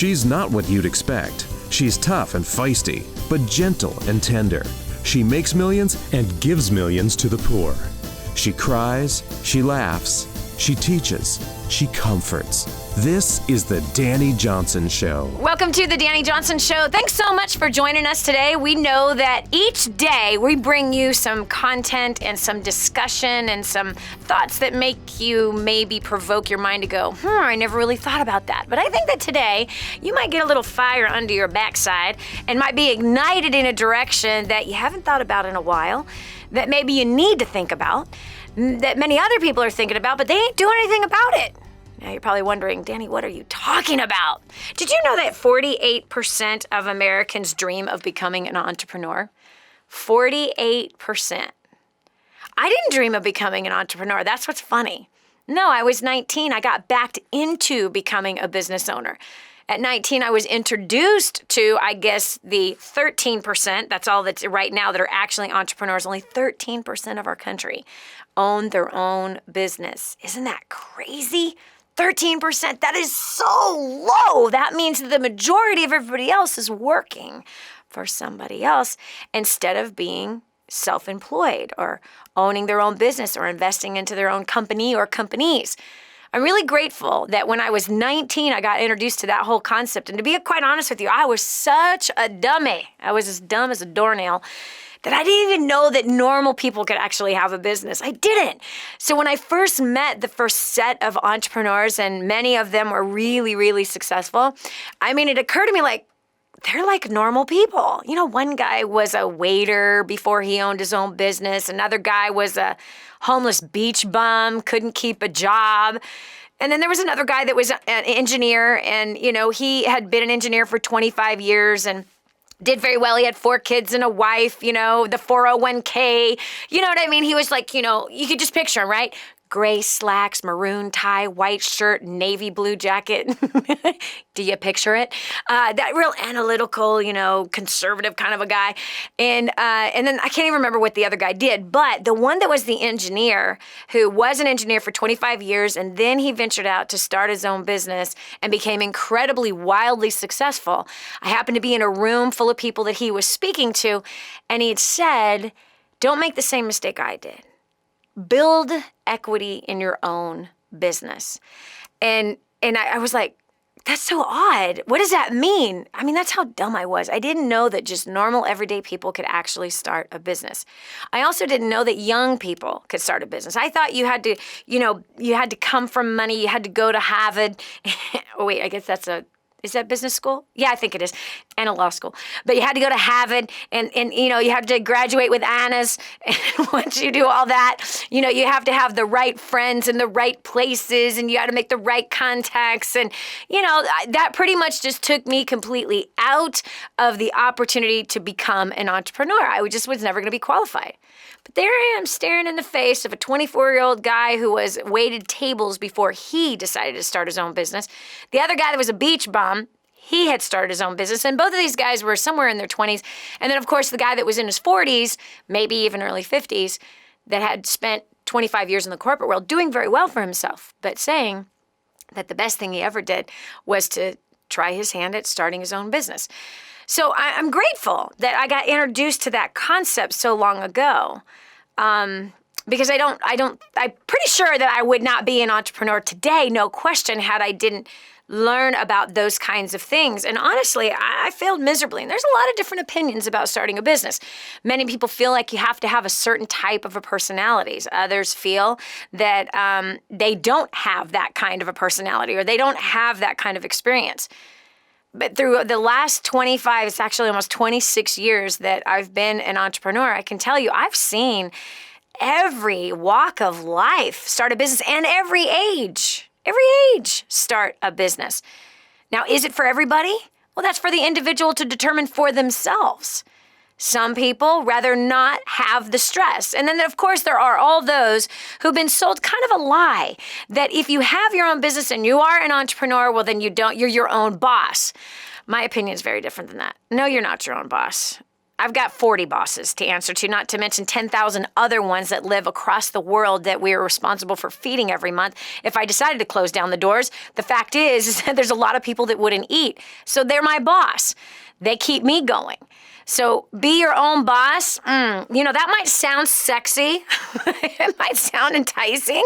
She's not what you'd expect. She's tough and feisty, but gentle and tender. She makes millions and gives millions to the poor. She cries, she laughs, she teaches, she comforts. This is the Dani Johnson Show. Welcome to the Dani Johnson Show. Thanks so much for joining us today. We know that each day we bring you some content and some discussion and some thoughts that make you maybe provoke your mind to go, I never really thought about that. But I think that today you might get a little fire under your backside and might be ignited in a direction that you haven't thought about in a while, that maybe you need to think about, that many other people are thinking about, but they ain't doing anything about it. Now you're probably wondering, Dani, what are you talking about? Did you know that 48% of Americans dream of becoming an entrepreneur? 48%. I didn't dream of becoming an entrepreneur. That's what's funny. No, I was 19. I got backed into becoming a business owner. At 19, I was introduced to, I guess, the 13%. That's all that's right now that are actually entrepreneurs. Only 13% of our country own their own business. Isn't that crazy? 13%, that is so low. That means that the majority of everybody else is working for somebody else instead of being self-employed or owning their own business or investing into their own company or companies. I'm really grateful that when I was 19, I got introduced to that whole concept. And to be quite honest with you, I was such a dummy. I was as dumb as a doornail that I didn't even know that normal people could actually have a business. I didn't. So when I first met the first set of entrepreneurs, and many of them were really, really successful, I mean, it occurred to me like, they're like normal people. You know, one guy was a waiter before he owned his own business. Another guy was a homeless beach bum, couldn't keep a job. And then there was another guy that was an engineer, and, you know, he had been an engineer for 25 years and did very well. He had 4 kids and a wife, you know, the 401k, you know what I mean? He was like, you know, you could just picture him, right? Gray slacks, maroon tie, white shirt, navy blue jacket. Do you picture it? That real analytical, you know, conservative kind of a guy. And then I can't even remember what the other guy did, but the one that was the engineer, who was an engineer for 25 years, and then he ventured out to start his own business and became incredibly, wildly successful. I happened to be in a room full of people that he was speaking to, and he had said, don't make the same mistake I did. Build equity in your own business. And I was like, that's so odd. What does that mean? I mean, that's how dumb I was. I didn't know that just normal, everyday people could actually start a business. I also didn't know that young people could start a business. I thought you had to, you know, you had to come from money. You had to go to Harvard. Oh, wait, I guess is that business school? Yeah, I think it is. And a law school. But you had to go to Harvard and you know, you had to graduate with honors. And once you do all that, you know, you have to have the right friends in the right places, and you got to make the right contacts. And, you know, that pretty much just took me completely out of the opportunity to become an entrepreneur. I just was never going to be qualified. But there I am staring in the face of a 24-year-old guy who was waited tables before he decided to start his own business. The other guy that was a beach bum, he had started his own business. And both of these guys were somewhere in their 20s. And then, of course, the guy that was in his 40s, maybe even early 50s, that had spent 25 years in the corporate world doing very well for himself, but saying that the best thing he ever did was to try his hand at starting his own business. So I'm grateful that I got introduced to that concept so long ago, because I'm pretty sure that I would not be an entrepreneur today, no question, had I didn't learn about those kinds of things. And honestly, I failed miserably. And there's a lot of different opinions about starting a business. Many people feel like you have to have a certain type of a personality. Others feel that they don't have that kind of a personality, or they don't have that kind of experience. But through the last 25, it's actually almost 26 years that I've been an entrepreneur, I can tell you I've seen every walk of life start a business, and every age start a business. Now, is it for everybody? Well, that's for the individual to determine for themselves. Some people rather not have the stress. And then, of course, there are all those who've been sold kind of a lie that if you have your own business and you are an entrepreneur, well, then you're your own boss. My opinion is very different than that. No, you're not your own boss. I've got 40 bosses to answer to, not to mention 10,000 other ones that live across the world that we are responsible for feeding every month. If I decided to close down the doors, the fact is that there's a lot of people that wouldn't eat. So they're my boss. They keep me going. So be your own boss. That might sound sexy. It might sound enticing.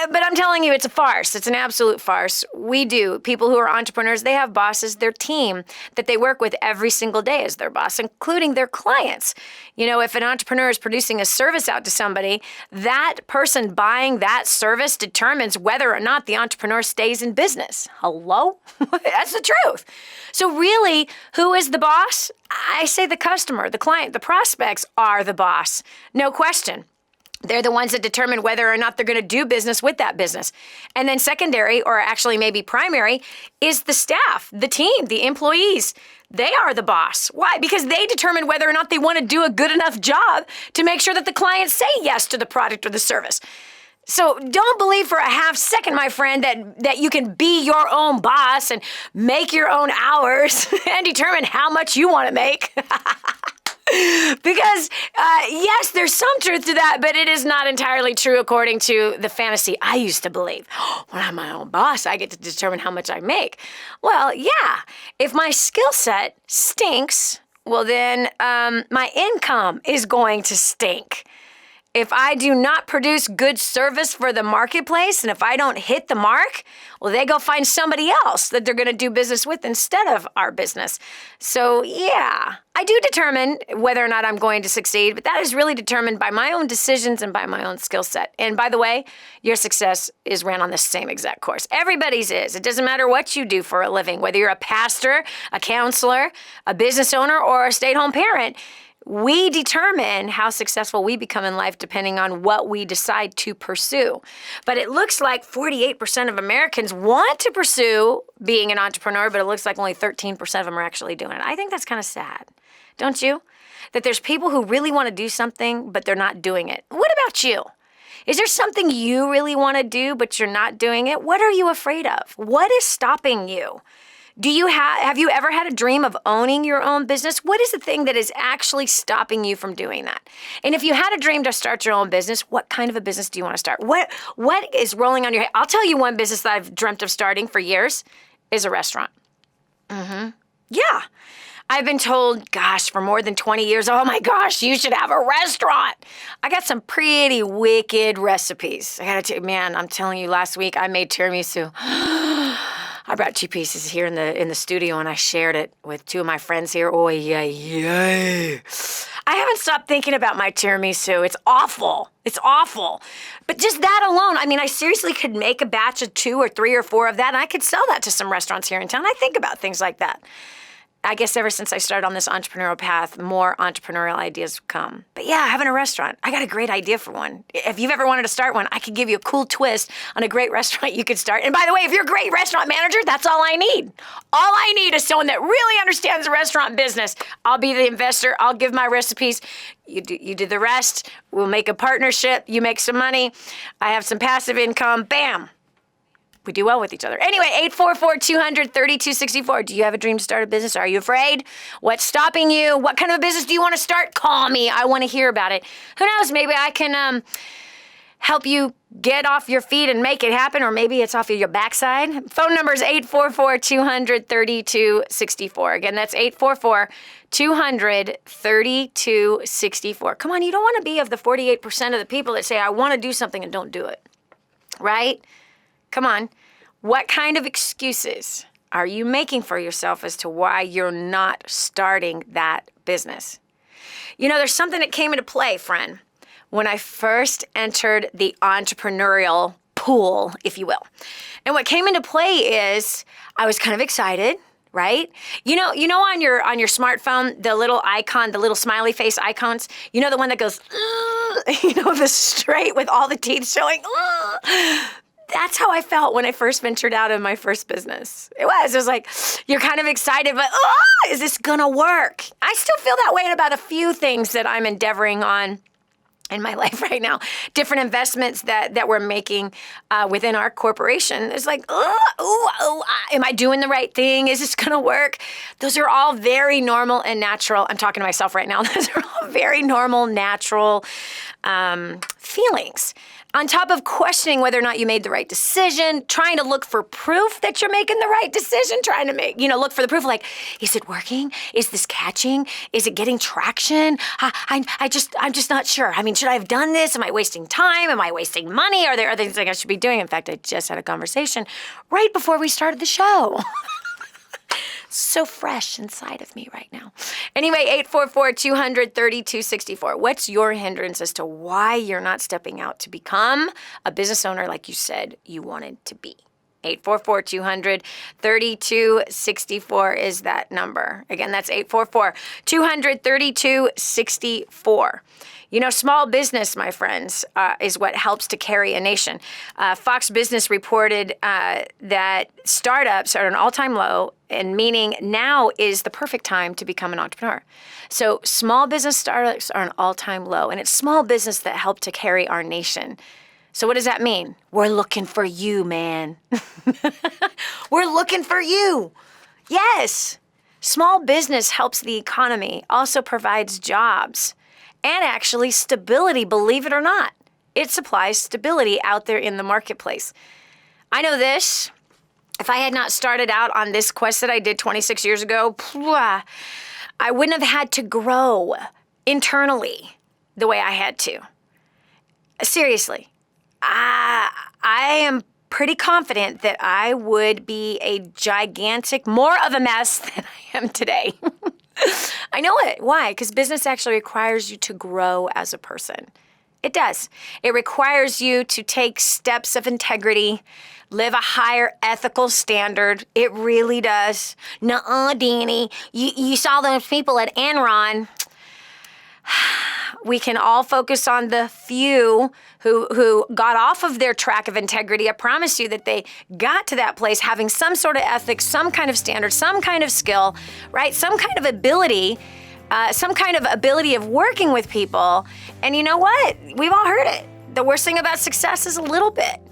But I'm telling you, it's a farce. It's an absolute farce. People who are entrepreneurs, they have bosses, their team that they work with every single day as their boss, including their clients. If an entrepreneur is producing a service out to somebody, that person buying that service determines whether or not the entrepreneur stays in business. Hello? That's the truth. So really, who is the boss? I say the customer, the client, the prospects are the boss. No question. They're the ones that determine whether or not they're going to do business with that business. And then secondary, or actually maybe primary, is the staff, the team, the employees. They are the boss. Why? Because they determine whether or not they want to do a good enough job to make sure that the clients say yes to the product or the service. So don't believe for a half second, my friend, that you can be your own boss and make your own hours and determine how much you want to make. Because, yes, there's some truth to that, but it is not entirely true according to the fantasy I used to believe. When I'm my own boss, I get to determine how much I make. Well, yeah, if my skill set stinks, well, then my income is going to stink. If I do not produce good service for the marketplace, and if I don't hit the mark, well, they go find somebody else that they're going to do business with instead of our business. So, yeah, I do determine whether or not I'm going to succeed, but that is really determined by my own decisions and by my own skill set. And by the way, your success is ran on the same exact course. Everybody's is. It doesn't matter what you do for a living, whether you're a pastor, a counselor, a business owner, or a stay-at-home parent. We determine how successful we become in life depending on what we decide to pursue. But it looks like 48% of Americans want to pursue being an entrepreneur, but it looks like only 13% of them are actually doing it. I think that's kind of sad, don't you? That there's people who really want to do something, but they're not doing it. What about you? Is there something you really want to do, but you're not doing it? What are you afraid of? What is stopping you? Have you ever had a dream of owning your own business? What is the thing that is actually stopping you from doing that? And if you had a dream to start your own business, what kind of a business do you want to start? What is rolling on your head? I'll tell you one business that I've dreamt of starting for years is a restaurant. Yeah. I've been told, for more than 20 years, oh my gosh, you should have a restaurant. I got some pretty wicked recipes. I gotta tell you, man, I'm telling you, last week I made tiramisu. I brought 2 pieces here in the studio and I shared it with 2 of my friends here. Oh, yay. I haven't stopped thinking about my tiramisu. It's awful. It's awful. But just that alone, I seriously could make a batch of 2 or 3 or 4 of that and I could sell that to some restaurants here in town. I think about things like that. I guess ever since I started on this entrepreneurial path, more entrepreneurial ideas come. But yeah, having a restaurant, I got a great idea for one. If you've ever wanted to start one, I could give you a cool twist on a great restaurant you could start. And by the way, if you're a great restaurant manager, that's all I need. All I need is someone that really understands the restaurant business. I'll be the investor. I'll give my recipes. You do the rest. We'll make a partnership. You make some money. I have some passive income. Bam. We do well with each other. Anyway, 844-200-3264. Do you have a dream to start a business? Are you afraid? What's stopping you? What kind of a business do you want to start? Call me. I want to hear about it. Who knows? Maybe I can help you get off your feet and make it happen, or maybe it's off of your backside. Phone number is 844-200-3264. Again, that's 844-200-3264. Come on, you don't want to be of the 48% of the people that say, I want to do something and don't do it. Right? Come on. What kind of excuses are you making for yourself as to why you're not starting that business? There's something that came into play, friend, when I first entered the entrepreneurial pool, if you will. And what came into play is I was kind of excited, right? You know on your smartphone, the little icon, the little smiley face icons, the one that goes, the straight with all the teeth showing. That's how I felt when I first ventured out in my first business. It was like, you're kind of excited, but is this gonna work? I still feel that way about a few things that I'm endeavoring on in my life right now, different investments that we're making within our corporation. It's like, am I doing the right thing? Is this going to work? Those are all very normal and natural. I'm talking to myself right now. Those are all very normal, natural feelings. On top of questioning whether or not you made the right decision, trying to look for proof that you're making the right decision, trying to look for the proof, like, is it working? Is this catching? Is it getting traction? I'm just not sure. I mean, should I have done this? Am I wasting time? Am I wasting money? Are there other things like I should be doing? In fact, I just had a conversation right before we started the show. So fresh inside of me right now. Anyway, 844-200-3264. What's your hindrance as to why you're not stepping out to become a business owner like you said you wanted to be? 844-200-3264 is that number. Again, that's 844-200-3264. Small business, my friends, is what helps to carry a nation. Fox Business reported that startups are at an all-time low, and meaning now is the perfect time to become an entrepreneur. So small business startups are an all-time low, and it's small business that help to carry our nation. So what does that mean? We're looking for you, man. We're looking for you. Yes. Small business helps the economy, also provides jobs. And actually stability, believe it or not. It supplies stability out there in the marketplace. I know this. If I had not started out on this quest that I did 26 years ago, I wouldn't have had to grow internally the way I had to. Seriously. I am pretty confident that I would be a gigantic, more of a mess than I am today. I know it. Why? Because business actually requires you to grow as a person. It does. It requires you to take steps of integrity, live a higher ethical standard. It really does. Nuh-uh, Dani. You saw those people at Enron. We can all focus on the few who got off of their track of integrity. I promise you that they got to that place having some sort of ethics, some kind of standard, some kind of skill, right? Some kind of ability of working with people. And you know what? We've all heard it. The worst thing about success is a little bit.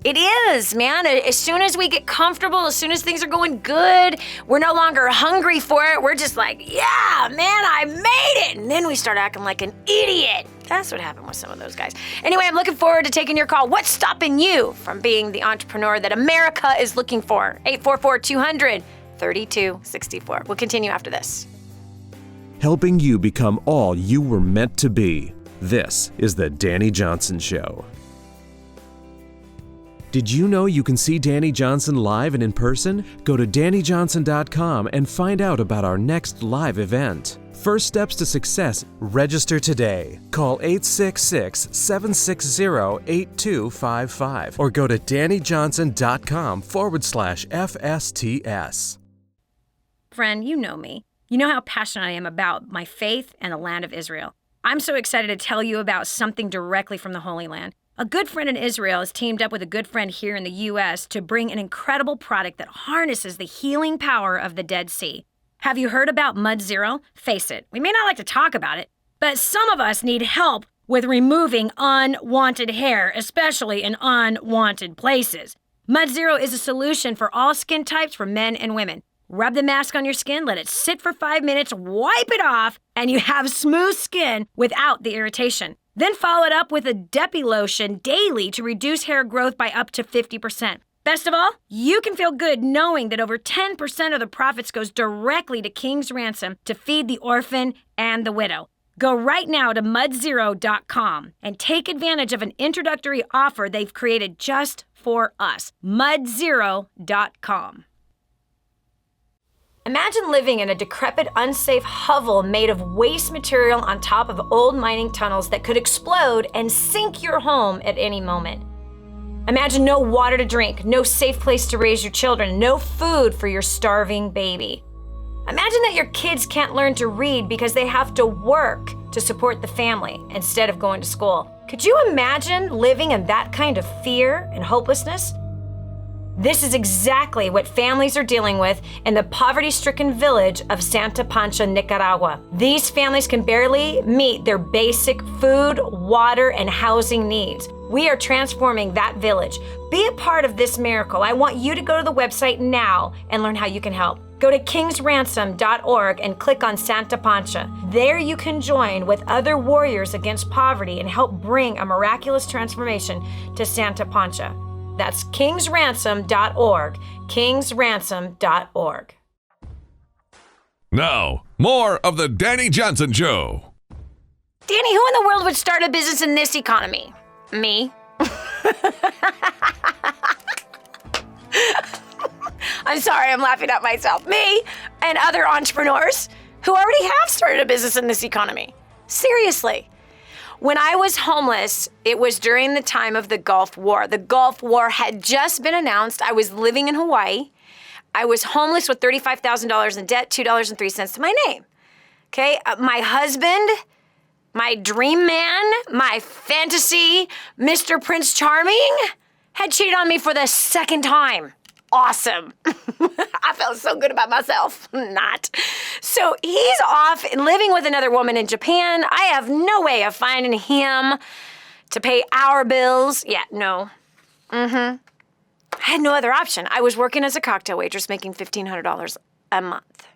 It is, man. As soon as we get comfortable, as soon as things are going good, we're no longer hungry for it. We're just like, yeah, man, I made it. And then we start acting like an idiot. That's what happened with some of those guys. Anyway, I'm looking forward to taking your call. What's stopping you from being the entrepreneur that America is looking for? 844-200-3264. We'll continue after this. Helping you become all you were meant to be. This is the Dani Johnson Show. Did you know you can see Dani Johnson live and in person? Go to DaniJohnson.com and find out about our next live event. First steps to success. Register today. Call 866-760-8255 or go to DaniJohnson.com/FSTS. Friend, you know me. You know how passionate I am about my faith and the land of Israel. I'm so excited to tell you about something directly from the Holy Land. A good friend in Israel has teamed up with a good friend here in the U.S. to bring an incredible product that harnesses the healing power of the Dead Sea. Have you heard about Mud Zero? Face it, we may not like to talk about it, but some of us need help with removing unwanted hair, especially in unwanted places. Mud Zero is a solution for all skin types for men and women. Rub the mask on your skin, let it sit for 5 minutes, wipe it off, and you have smooth skin without the irritation. Then follow it up with a Depi lotion daily to reduce hair growth by up to 50%. Best of all, you can feel good knowing that over 10% of the profits goes directly to King's Ransom to feed the orphan and the widow. Go right now to mudzero.com and take advantage of an introductory offer they've created just for us. mudzero.com. Imagine living in a decrepit, unsafe hovel made of waste material on top of old mining tunnels that could explode and sink your home at any moment. Imagine no water to drink, no safe place to raise your children, no food for your starving baby. Imagine that your kids can't learn to read because they have to work to support the family instead of going to school. Could you imagine living in that kind of fear and hopelessness? This is exactly what families are dealing with in the poverty-stricken village of Santa Pancha, Nicaragua. These families can barely meet their basic food, water, and housing needs. We are transforming that village. Be a part of this miracle. I want you to go to the website now and learn how you can help. Go to kingsransom.org and click on Santa Pancha. There you can join with other warriors against poverty and help bring a miraculous transformation to Santa Pancha. That's kingsransom.org, kingsransom.org. Now, more of the Dani Johnson Show. Dani, who in the world would start a business in this economy? Me. I'm sorry, I'm laughing at myself. Me and other entrepreneurs who already have started a business in this economy. Seriously. When I was homeless, it was during the time of the Gulf War. The Gulf War had just been announced. I was living in Hawaii. I was homeless with $35,000 in debt, $2.03 to my name. Okay, my husband, my dream man, my fantasy, Mr. Prince Charming, had cheated on me for the second time. Awesome. I felt so good about myself. Not. So he's off and living with another woman in Japan. I have no way of finding him to pay our bills. Yeah, no. I had no other option. I was working as a cocktail waitress making $1,500 a month.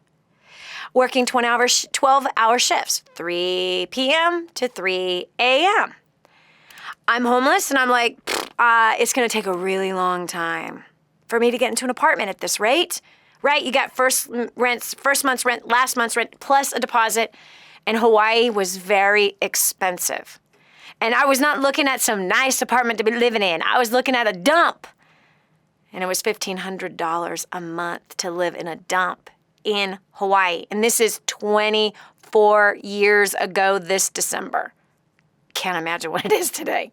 Working 12-hour shifts, 3 p.m. to 3 a.m. I'm homeless and I'm like, it's going to take a really long time for me to get into an apartment at this rate, right? You got first month's rent, last month's rent, plus a deposit. And Hawaii was very expensive. And I was not looking at some nice apartment to be living in. I was looking at a dump. And it was $1,500 a month to live in a dump in Hawaii. And this is 24 years ago this December. Can't imagine what it is today.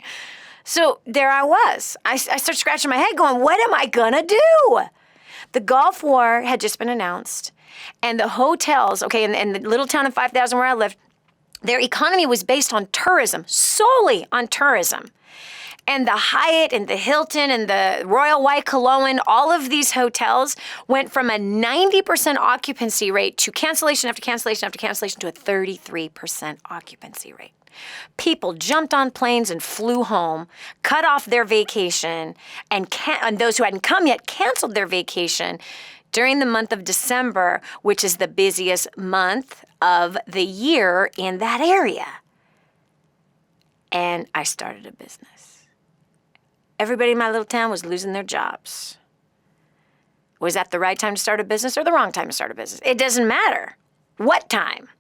So there I was. I started scratching my head going, what am I gonna do? The Gulf War had just been announced, and the hotels, okay, in the little town of 5,000 where I lived, their economy was based on tourism, solely on tourism. And the Hyatt and the Hilton and the Royal Waikoloan, all of these hotels went from a 90% occupancy rate to cancellation after cancellation after cancellation to a 33% occupancy rate. People jumped on planes and flew home, cut off their vacation, and those who hadn't come yet canceled their vacation during the month of December, which is the busiest month of the year in that area. And I started a business. Everybody in my little town was losing their jobs. Was that the right time to start a business or the wrong time to start a business? It doesn't matter. What time?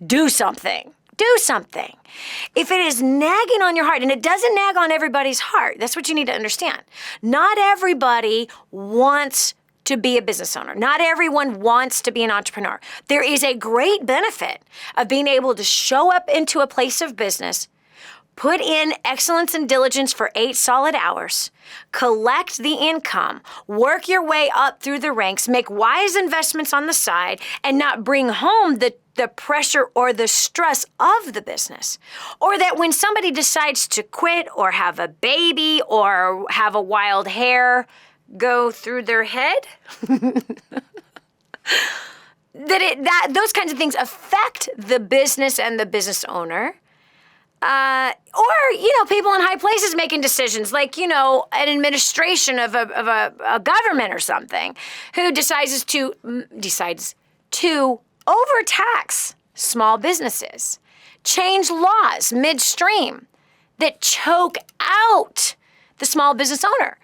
Do something. Do something. If it is nagging on your heart, and it doesn't nag on everybody's heart, that's what you need to understand. Not everybody wants to be a business owner. Not everyone wants to be an entrepreneur. There is a great benefit of being able to show up into a place of business, put in excellence and diligence for 8 solid hours, collect the income, work your way up through the ranks, make wise investments on the side, and not bring home the pressure or the stress of the business. Or that when somebody decides to quit or have a baby or have a wild hair go through their head, those kinds of things affect the business and the business owner. Or, people in high places making decisions like, an administration of a government or something who decides to overtax small businesses, change laws midstream that choke out the small business owner.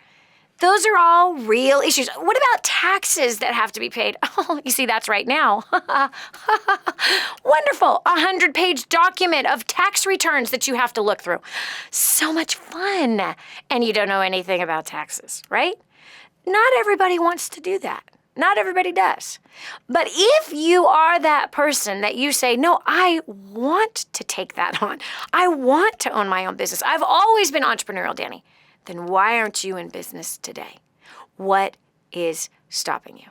Those are all real issues. What about taxes that have to be paid? Oh, you see, that's right now. Wonderful. 100-page document of tax returns that you have to look through. So much fun. And you don't know anything about taxes, right? Not everybody wants to do that. Not everybody does. But if you are that person that you say, no, I want to take that on. I want to own my own business. I've always been entrepreneurial, Dani. Then why aren't you in business today? What is stopping you?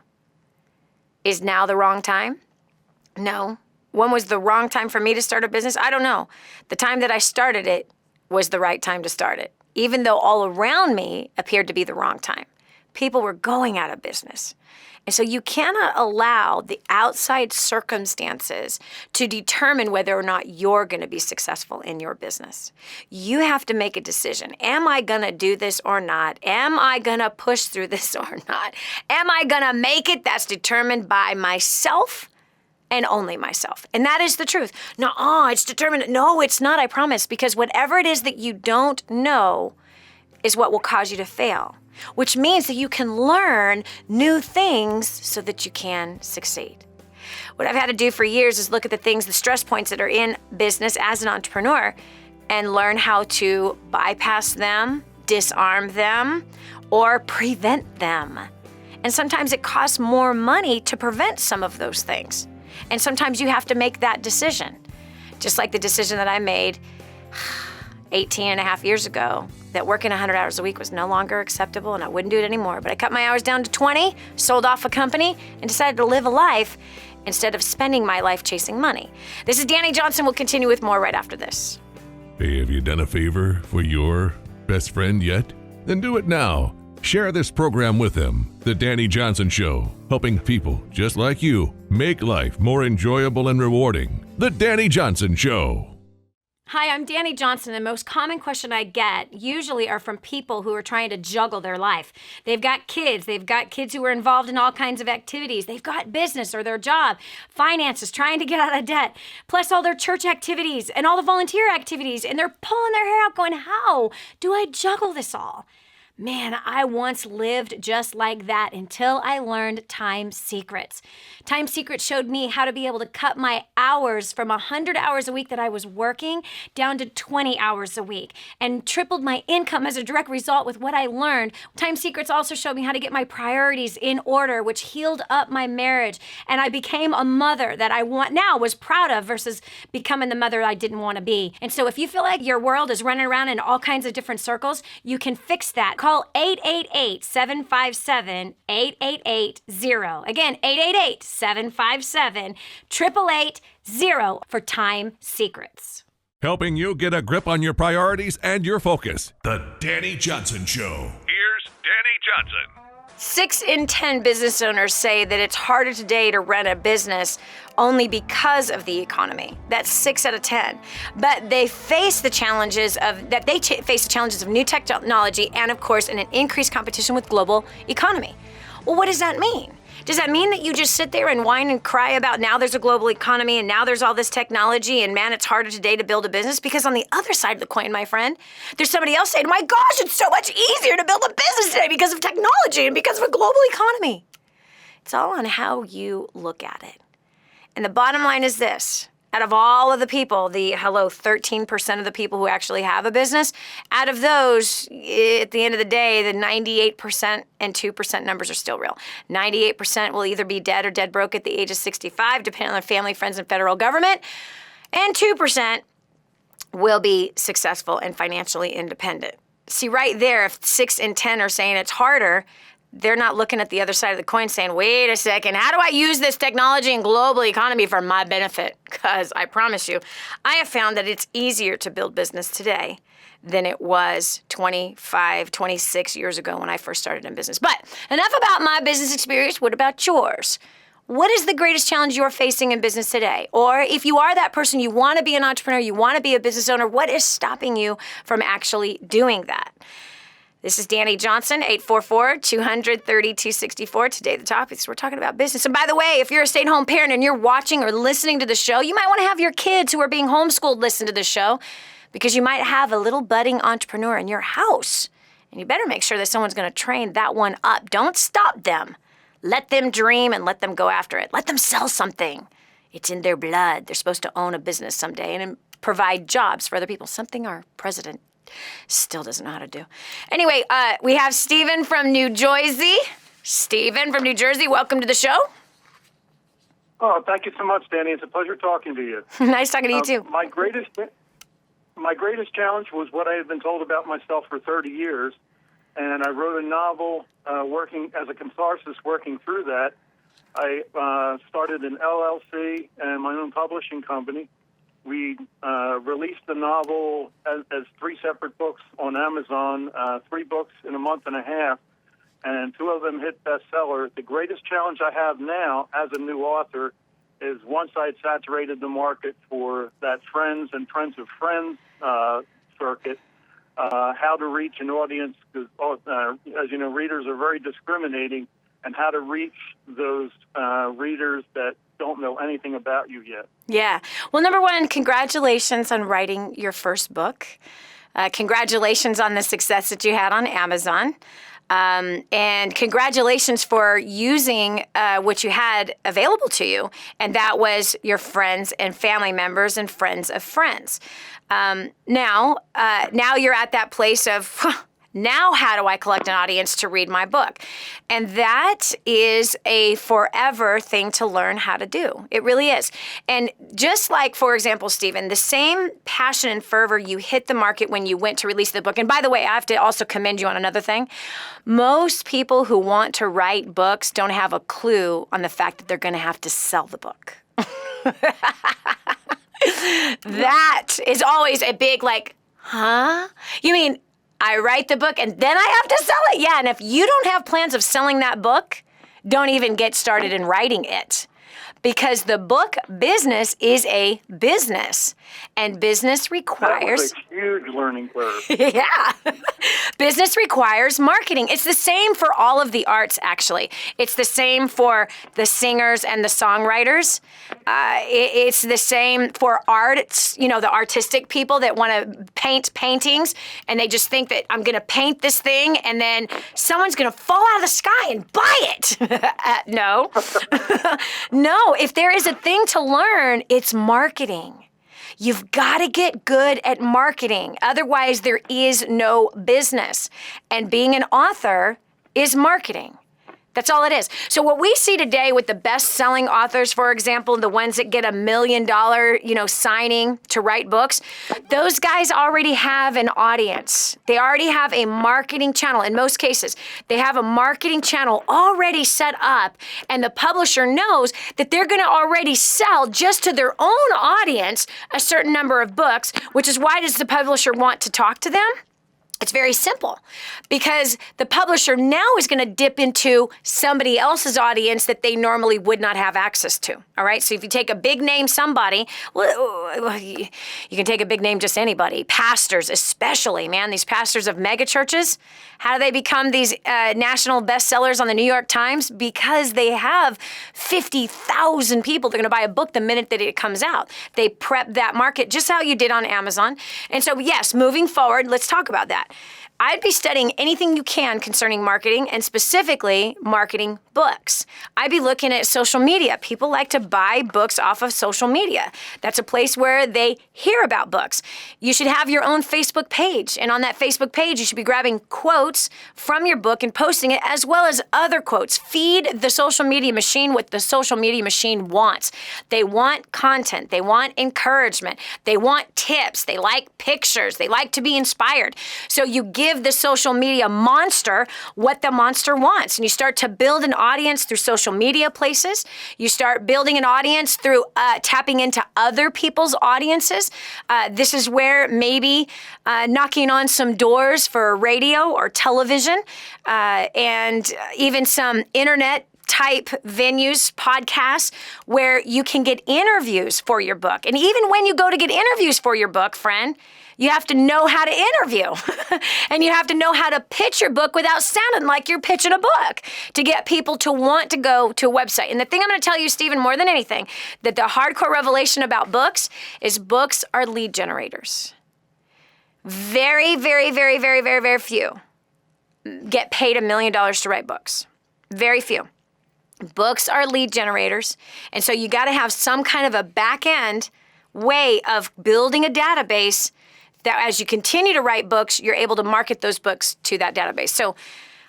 Is now the wrong time? No. When was the wrong time for me to start a business? I don't know. The time that I started it was the right time to start it, even though all around me appeared to be the wrong time. people were going out of business. And so you cannot allow the outside circumstances to determine whether or not you're going to be successful in your business. You have to make a decision. Am I going to do this or not? Am I going to push through this or not? Am I going to make it? That's determined by myself and only myself. And that is the truth. No, it's determined. No, it's not, I promise, because whatever it is that you don't know is what will cause you to fail, which means that you can learn new things so that you can succeed. What I've had to do for years is look at the stress points that are in business as an entrepreneur and learn how to bypass them, disarm them, or prevent them. And sometimes it costs more money to prevent some of those things. And sometimes you have to make that decision. Just like the decision that I made 18 and a half years ago, that working 100 hours a week was no longer acceptable and I wouldn't do it anymore. But I cut my hours down to 20, sold off a company, and decided to live a life instead of spending my life chasing money. This is Dani Johnson. We'll continue with more right after this. Hey, have you done a favor for your best friend yet? Then do it now. Share this program with them. The Dani Johnson Show, helping people just like you make life more enjoyable and rewarding. The Dani Johnson Show. Hi, I'm Dani Johnson. The most common question I get usually are from people who are trying to juggle their life. They've got kids who are involved in all kinds of activities. They've got business or their job, finances, trying to get out of debt, plus all their church activities and all the volunteer activities. And they're pulling their hair out going, how do I juggle this all? Man, I once lived just like that until I learned Time Secrets. Time Secrets showed me how to be able to cut my hours from 100 hours a week that I was working down to 20 hours a week and tripled my income as a direct result with what I learned. Time Secrets also showed me how to get my priorities in order, which healed up my marriage. And I became a mother that I was proud of versus becoming the mother I didn't want to be. And so if you feel like your world is running around in all kinds of different circles, you can fix that. Call 888-757-8880. Again, 888-757-8880 for Time Secrets. Helping you get a grip on your priorities and your focus. The Dani Johnson Show. Here's Dani Johnson. 6 in 10 business owners say that it's harder today to run a business only because of the economy. That's 6 out of 10. But they face the challenges of new technology and, of course, an increased competition with global economy. Well, what does that mean? Does that mean that you just sit there and whine and cry about now there's a global economy and now there's all this technology and man, it's harder today to build a business? Because on the other side of the coin, my friend, there's somebody else saying, my gosh, it's so much easier to build a business today because of technology and because of a global economy. It's all on how you look at it. And the bottom line is this. Out of all of the people, 13% of the people who actually have a business, out of those, at the end of the day, the 98% and 2% numbers are still real. 98% will either be dead or dead broke at the age of 65, depending on their family, friends, and federal government. And 2% will be successful and financially independent. See, right there, if 6 in 10 are saying it's harder, they're not looking at the other side of the coin saying, wait a second, how do I use this technology and global economy for my benefit? Because I promise you, I have found that it's easier to build business today than it was 25, 26 years ago when I first started in business. But enough about my business experience. What about yours? What is the greatest challenge you're facing in business today? Or if you are that person, you want to be an entrepreneur, you want to be a business owner, what is stopping you from actually doing that? This is Dani Johnson, 844-230-264. Today, the topics, we're talking about business. And by the way, if you're a stay-at-home parent and you're watching or listening to the show, you might want to have your kids who are being homeschooled listen to the show because you might have a little budding entrepreneur in your house. And you better make sure that someone's going to train that one up. Don't stop them. Let them dream and let them go after it. Let them sell something. It's in their blood. They're supposed to own a business someday and provide jobs for other people. Something our president still doesn't know how to do. Anyway, we have Stephen from New Jersey. Stephen from New Jersey, welcome to the show. Oh, thank you so much, Dani. It's a pleasure talking to you. Nice talking to you, too. My greatest challenge was what I had been told about myself for 30 years, and I wrote a novel working as a catharsis working through that. I started an LLC and my own publishing company. We released the novel as 3 separate books on Amazon, 3 books in a month and a half. and 2 of them hit bestseller. The greatest challenge I have now as a new author is once I'd saturated the market for that friends and friends of friends circuit, how to reach an audience, because as you know, readers are very discriminating, and how to reach those readers that don't know anything about you yet. Yeah. Well, number one, congratulations on writing your first book. Congratulations on the success that you had on Amazon. And congratulations for using what you had available to you, and that was your friends and family members and friends of friends. Now you're at that place of, now how do I collect an audience to read my book? And that is a forever thing to learn how to do. It really is. And just like, for example, Stephen, the same passion and fervor you hit the market when you went to release the book. And by the way, I have to also commend you on another thing. Most people who want to write books don't have a clue on the fact that they're going to have to sell the book. That is always a big like, huh? You mean I write the book and then I have to sell it? Yeah, and if you don't have plans of selling that book, don't even get started in writing it. Because the book business is a business, and business requires... That was a huge learning curve. Yeah. Business requires marketing. It's the same for all of the arts, actually. It's the same for the singers and the songwriters. It's the same for art, you know, the artistic people that want to paint paintings, and they just think that I'm going to paint this thing, and then someone's going to fall out of the sky and buy it. No. No. If there is a thing to learn, it's marketing. You've got to get good at marketing. Otherwise, there is no business. And being an author is marketing. That's all it is. So what we see today with the best-selling authors, for example, the ones that get $1 million, signing to write books, those guys already have an audience. They already have a marketing channel. In most cases, they have a marketing channel already set up, and the publisher knows that they're going to already sell just to their own audience a certain number of books, which is why does the publisher want to talk to them? It's very simple, because the publisher now is going to dip into somebody else's audience that they normally would not have access to. All right. So if you take a big name somebody, well, you can take a big name just anybody. Pastors especially, man. These pastors of mega churches, how do they become these national bestsellers on the New York Times? Because they have 50,000 people that are going to buy a book the minute that it comes out. They prep that market just how you did on Amazon. And so, yes, moving forward, let's talk about that. I'd be studying anything you can concerning marketing, and specifically marketing books. I'd be looking at social media. People like to buy books off of social media. That's a place where they hear about books. You should have your own Facebook page, and on that Facebook page, you should be grabbing quotes from your book and posting it, as well as other quotes. Feed the social media machine what the social media machine wants. They want content. They want encouragement. They want tips. They like pictures. They like to be inspired. So you give the social media monster what the monster wants. And you start to build an audience through social media places. You start building an audience through tapping into other people's audiences. This is where maybe knocking on some doors for radio or television and even some internet type venues, podcasts, where you can get interviews for your book. And even when you go to get interviews for your book, friend, you have to know how to interview. And you have to know how to pitch your book without sounding like you're pitching a book to get people to want to go to a website. And the thing I'm going to tell you, Stephen, more than anything, that the hardcore revelation about books is books are lead generators. Very, very, very, very, very, very few get paid $1 million to write books. Very few. Books are lead generators. And so you got to have some kind of a back end way of building a database that as you continue to write books, you're able to market those books to that database. So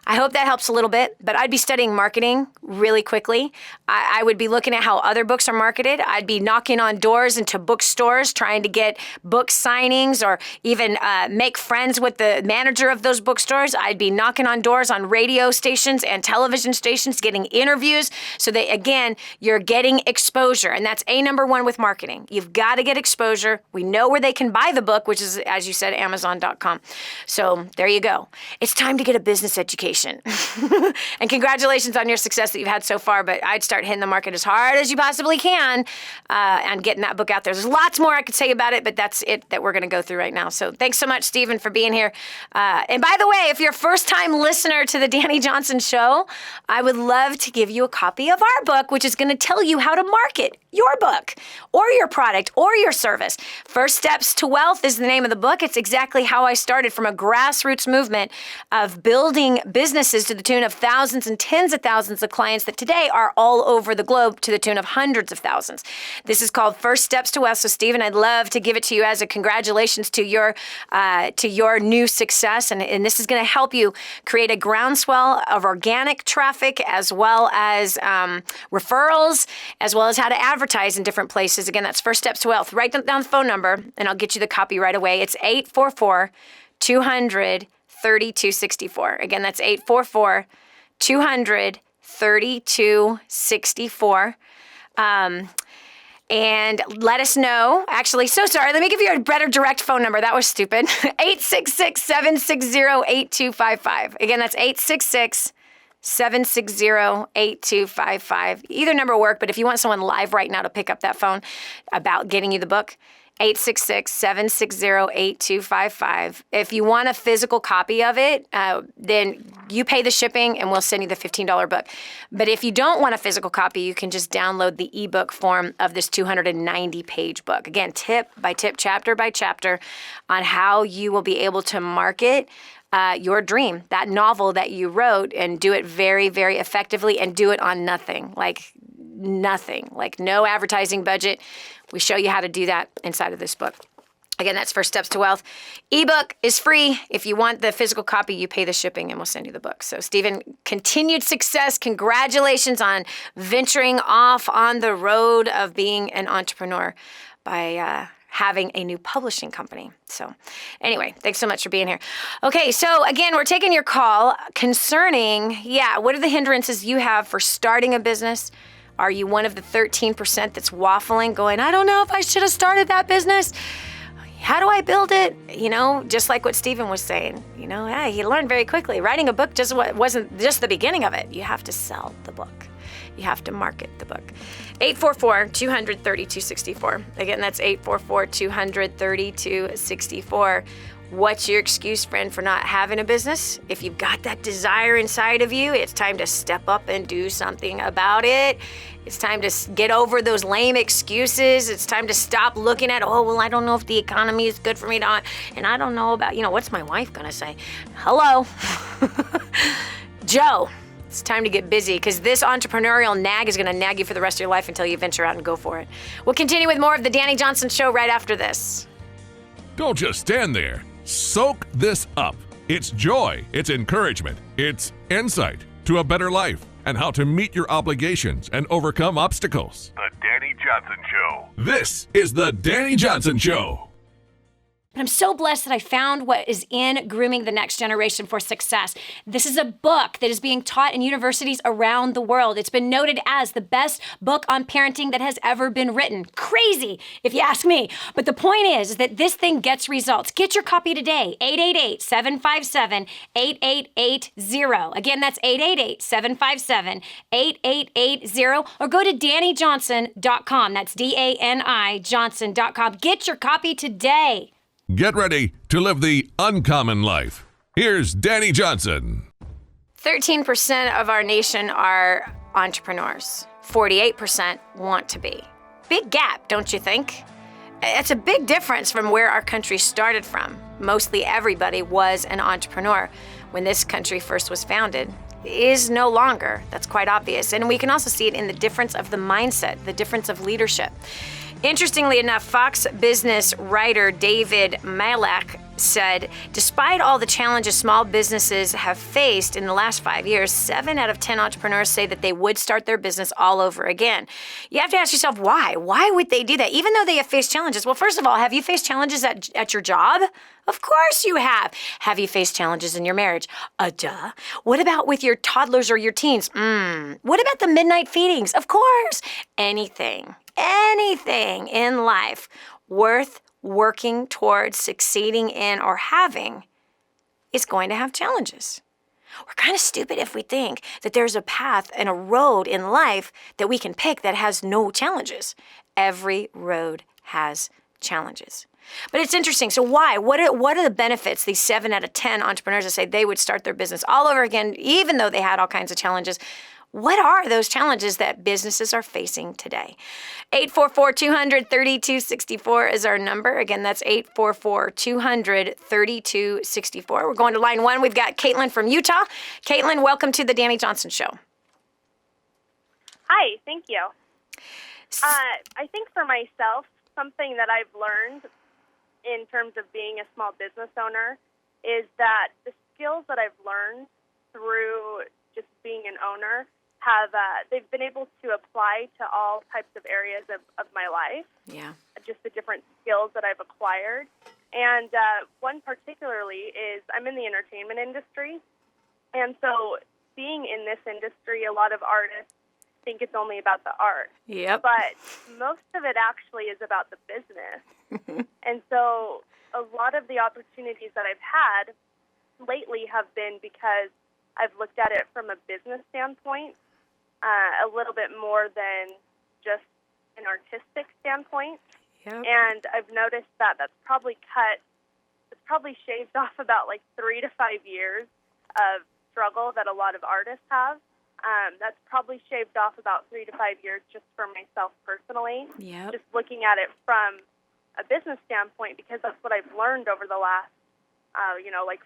I hope that helps a little bit, but I'd be studying marketing really quickly. I would be looking at how other books are marketed. I'd be knocking on doors into bookstores, trying to get book signings or even make friends with the manager of those bookstores. I'd be knocking on doors on radio stations and television stations, getting interviews so that, again, you're getting exposure. And that's number one with marketing. You've got to get exposure. We know where they can buy the book, which is, as you said, Amazon.com. So there you go. It's time to get a business education. congratulations. And congratulations on your success that you've had so far, but I'd start hitting the market as hard as you possibly can and getting that book out there. There's lots more I could say about it, but that's it that we're going to go through right now. So thanks so much, Stephen, for being here. And by the way, if you're a first-time listener to the Dani Johnson Show, I would love to give you a copy of our book, which is going to tell you how to market your book or your product or your service. First Steps to Wealth is the name of the book. It's exactly how I started from a grassroots movement of building businesses to the tune of thousands and tens of thousands of clients that today are all over the globe to the tune of hundreds of thousands. This is called First Steps to Wealth. So, Stephen, I'd love to give it to you as a congratulations to your new success. And this is going to help you create a groundswell of organic traffic as well as referrals, as well as how to advertise in different places. Again, that's First Steps to Wealth. Write down the phone number, and I'll get you the copy right away. It's 844-200-3264. Again, that's 844-200-3264. And let us know. Actually, so sorry. Let me give you a better direct phone number. That was stupid. 866-760-8255. Again, that's 866-760-8255. Either number will work, but if you want someone live right now to pick up that phone about getting you the book, 866-760-8255. If you want a physical copy of it, then you pay the shipping and we'll send you the $15 book. But if you don't want a physical copy, you can just download the ebook form of this 290-page book. Again, tip by tip, chapter by chapter on how you will be able to market your dream, that novel that you wrote, and do it very, very effectively and do it on nothing, like no advertising budget. We show you how to do that inside of this book. Again, that's First Steps to Wealth. Ebook is free. If you want the physical copy, you pay the shipping and we'll send you the book. So, Stephen, continued success. Congratulations on venturing off on the road of being an entrepreneur by having a new publishing company. So anyway, thanks so much for being here. Okay, so again, we're taking your call concerning, what are the hindrances you have for starting a business? Are you one of the 13% that's waffling, going, I don't know if I should have started that business? How do I build it? Just like what Stephen was saying, he learned very quickly. Writing a book wasn't just the beginning of it. You have to sell the book. You have to market the book. 844-200-3264. Again, that's 844-200-3264. What's your excuse, friend, for not having a business? If you've got that desire inside of you, it's time to step up and do something about it. It's time to get over those lame excuses. It's time to stop looking at, I don't know if the economy is good for me to, and I don't know about, what's my wife going to say? Hello. Joe, it's time to get busy because this entrepreneurial nag is going to nag you for the rest of your life until you venture out and go for it. We'll continue with more of the Dani Johnson Show right after this. Don't just stand there. Soak this up. It's joy, it's encouragement, it's insight to a better life and how to meet your obligations and overcome obstacles. The Dani Johnson Show. This is the Dani Johnson Show. And I'm so blessed that I found what is in Grooming the Next Generation for Success. This is a book that is being taught in universities around the world. It's been noted as the best book on parenting that has ever been written. Crazy, if you ask me. But the point is that this thing gets results. Get your copy today, 888-757-8880. Again, that's 888-757-8880. Or go to DaniJohnson.com. That's DANI Johnson.com. Get your copy today. Get ready to live the uncommon life. Here's Dani Johnson. 13% of our nation are entrepreneurs. 48% want to be. Big gap, don't you think? It's a big difference from where our country started from. Mostly everybody was an entrepreneur when this country first was founded. Is no longer. That's quite obvious. And we can also see it in the difference of the mindset, the difference of leadership. Interestingly enough, Fox Business writer David Malek said, despite all the challenges small businesses have faced in the last 5 years, 7 out of 10 entrepreneurs say that they would start their business all over again. You have to ask yourself, why? Why would they do that? Even though they have faced challenges. Well, first of all, have you faced challenges at your job? Of course you have. Have you faced challenges in your marriage? Duh. What about with your toddlers or your teens? What about the midnight feedings? Of course. Anything in life worth working towards succeeding in or having is going to have challenges. We're kind of stupid if we think that there's a path and a road in life that we can pick that has no challenges. Every road has challenges. But it's interesting. So why? What are the benefits, these 7 out of 10 entrepreneurs that say they would start their business all over again, even though they had all kinds of challenges? What are those challenges that businesses are facing today? 844-200-3264 is our number. Again, that's 844-200-3264. We're going to line 1. We've got Caitlin from Utah. Caitlin, welcome to the Dani Johnson Show. Hi, thank you. I think for myself, something that I've learned in terms of being a small business owner is that the skills that I've learned through just being an owner they've been able to apply to all types of areas of my life. Yeah. Just the different skills that I've acquired. And one particularly is I'm in the entertainment industry. And so being in this industry, a lot of artists think it's only about the art. Yep. But most of it actually is about the business. And so a lot of the opportunities that I've had lately have been because I've looked at it from a business standpoint, a little bit more than just an artistic standpoint. Yep. And I've noticed that it's probably shaved off about like 3 to 5 years of struggle that a lot of artists have. That's probably shaved off about 3 to 5 years just for myself personally. Yep. Just looking at it from a business standpoint, because that's what I've learned over the last,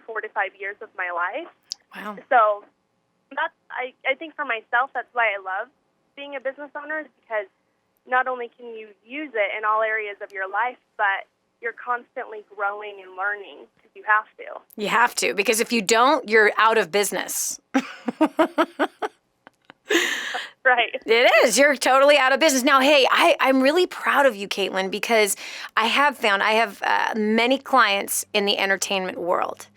4 to 5 years of my life. Wow. So I think for myself, that's why I love being a business owner, is because not only can you use it in all areas of your life, but you're constantly growing and learning because you have to. You have to, because if you don't, you're out of business. Right. It is. You're totally out of business. Now, hey, I'm really proud of you, Caitlin, because I have many clients in the entertainment world.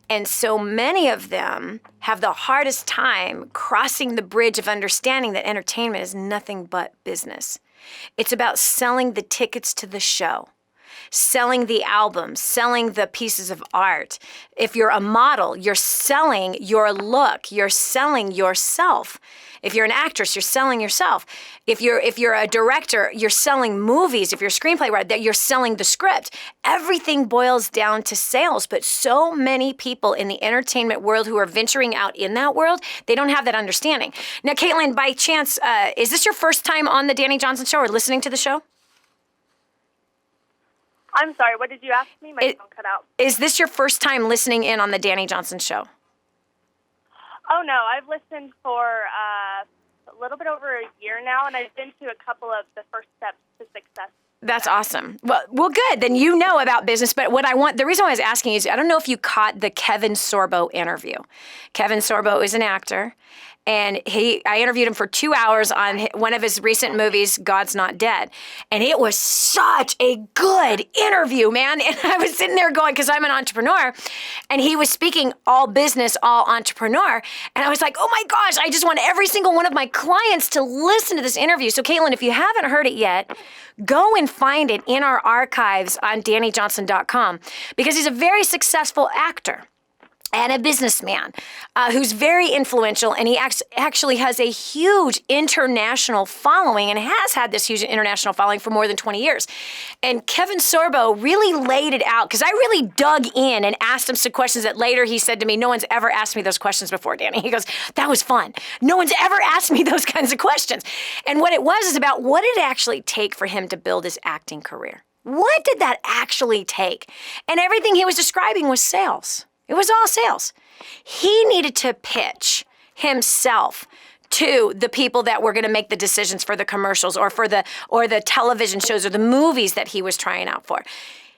And so many of them have the hardest time crossing the bridge of understanding that entertainment is nothing but business. It's about selling the tickets to the show, selling the albums, selling the pieces of art. If you're a model, you're selling your look, you're selling yourself. If you're an actress, you're selling yourself. If you're a director, you're selling movies. If you're a screenplay writer, you're selling the script. Everything boils down to sales, but so many people in the entertainment world who are venturing out in that world, they don't have that understanding. Now, Caitlin, by chance, is this your first time on the Dani Johnson Show or listening to the show? I'm sorry, what did you ask me? My phone cut out. Is this your first time listening in on the Dani Johnson Show? Oh, no, I've listened for a little bit over a year now, and I've been to a couple of the first steps to success. That's awesome. Well, good. Then you know about business. But the reason why I was asking is, I don't know if you caught the Kevin Sorbo interview. Kevin Sorbo is an actor, and I interviewed him for 2 hours on one of his recent movies, God's Not Dead. And it was such a good interview, man. And I was sitting there going, because I'm an entrepreneur, and he was speaking all business, all entrepreneur. And I was like, oh my gosh, I just want every single one of my clients to listen to this interview. So Caitlin, if you haven't heard it yet, go and find it in our archives on DaniJohnson.com, because he's a very successful actor and a businessman who's very influential, and he actually has a huge international following and has had this huge international following for more than 20 years. And Kevin Sorbo really laid it out, because I really dug in and asked him some questions that later he said to me, no one's ever asked me those questions before, Dani. He goes, that was fun. No one's ever asked me those kinds of questions. And what it was is about what did it actually take for him to build his acting career? What did that actually take? And everything he was describing was sales. It was all sales. He needed to pitch himself to the people that were going to make the decisions for the commercials or the television shows or the movies that he was trying out for.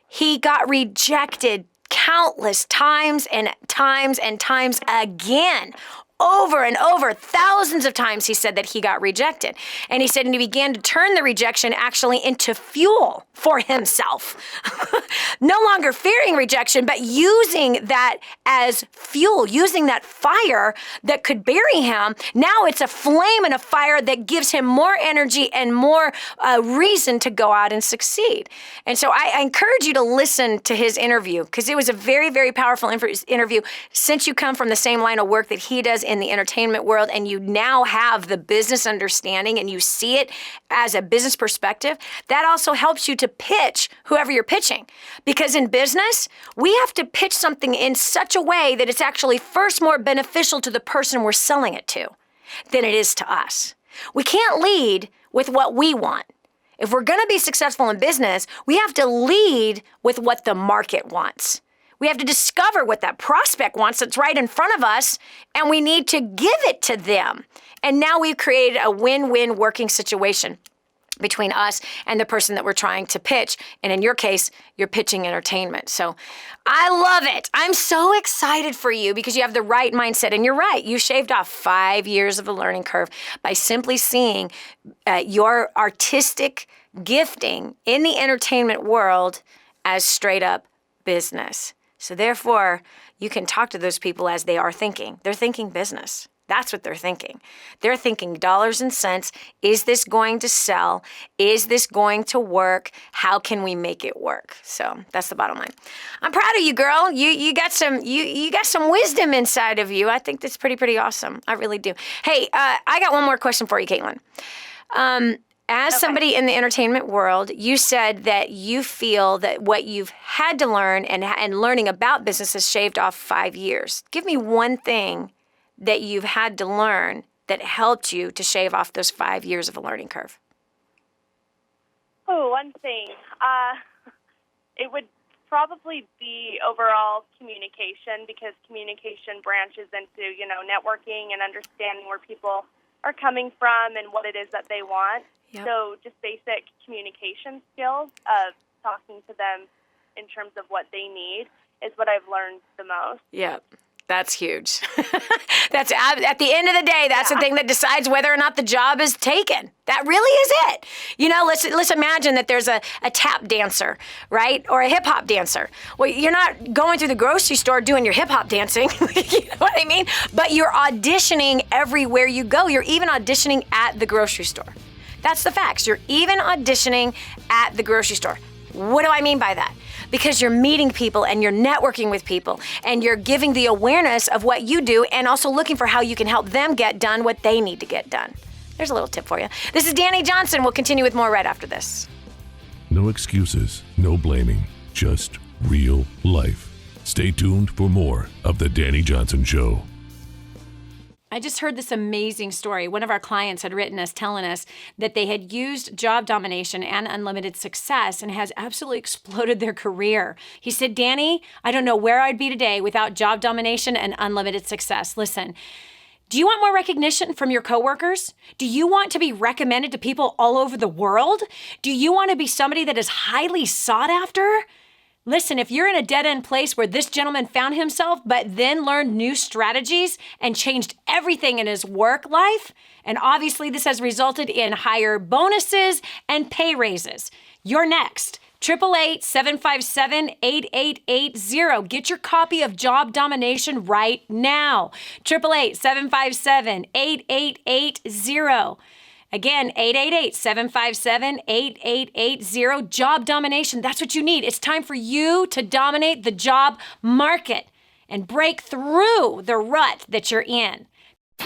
He got rejected countless times and times and times again, over and over, thousands of times he said that he got rejected. And he said, and he began to turn the rejection actually into fuel for himself. No longer fearing rejection, but using that as fuel, using that fire that could bury him. Now it's a flame and a fire that gives him more energy and more reason to go out and succeed. And so I encourage you to listen to his interview, because it was a very, very powerful interview. Since you come from the same line of work that he does in the entertainment world, and you now have the business understanding and you see it as a business perspective, that also helps you to pitch whoever you're pitching. Because in business, we have to pitch something in such a way that it's actually first more beneficial to the person we're selling it to than it is to us. We can't lead with what we want. If we're going to be successful in business, we have to lead with what the market wants. We have to discover what that prospect wants that's right in front of us, and we need to give it to them. And now we've created a win-win working situation between us and the person that we're trying to pitch. And in your case, you're pitching entertainment. So I love it. I'm so excited for you because you have the right mindset. And you're right. You shaved off 5 years of a learning curve by simply seeing your artistic gifting in the entertainment world as straight up business. So therefore, you can talk to those people as they are thinking. They're thinking business. That's what they're thinking. They're thinking dollars and cents. Is this going to sell? Is this going to work? How can we make it work? So that's the bottom line. I'm proud of you, girl. You got some wisdom inside of you. I think that's pretty awesome. I really do. Hey, I got one more question for you, Caitlin. As somebody in the entertainment world, you said that you feel that what you've had to learn and learning about business has shaved off 5 years. Give me one thing that you've had to learn that helped you to shave off those 5 years of a learning curve. Oh, one thing. It would probably be overall communication, because communication branches into, networking and understanding where people are coming from and what it is that they want. Yep. So just basic communication skills of talking to them in terms of what they need is what I've learned the most. Yep. That's huge. That's at the end of the day, that's the thing that decides whether or not the job is taken. That really is it. Let's imagine that there's a tap dancer, right? Or a hip hop dancer. Well, you're not going through the grocery store doing your hip hop dancing. You know what I mean? But you're auditioning everywhere you go. You're even auditioning at the grocery store. That's the facts. You're even auditioning at the grocery store. What do I mean by that? Because you're meeting people and you're networking with people and you're giving the awareness of what you do and also looking for how you can help them get done what they need to get done. There's a little tip for you. This is Dani Johnson. We'll continue with more right after this. No excuses, no blaming, just real life. Stay tuned for more of The Dani Johnson Show. I just heard this amazing story. One of our clients had written us telling us that they had used job domination and unlimited success and has absolutely exploded their career. He said, Dani, I don't know where I'd be today without job domination and unlimited success. Listen, do you want more recognition from your coworkers? Do you want to be recommended to people all over the world? Do you want to be somebody that is highly sought after? Listen, if you're in a dead-end place where this gentleman found himself, but then learned new strategies and changed everything in his work life, and obviously this has resulted in higher bonuses and pay raises, you're next. 888-757-8880. Get your copy of Job Domination right now. 888-757-8880. Again, 888-757-8880. Job domination. That's what you need. It's time for you to dominate the job market and break through the rut that you're in.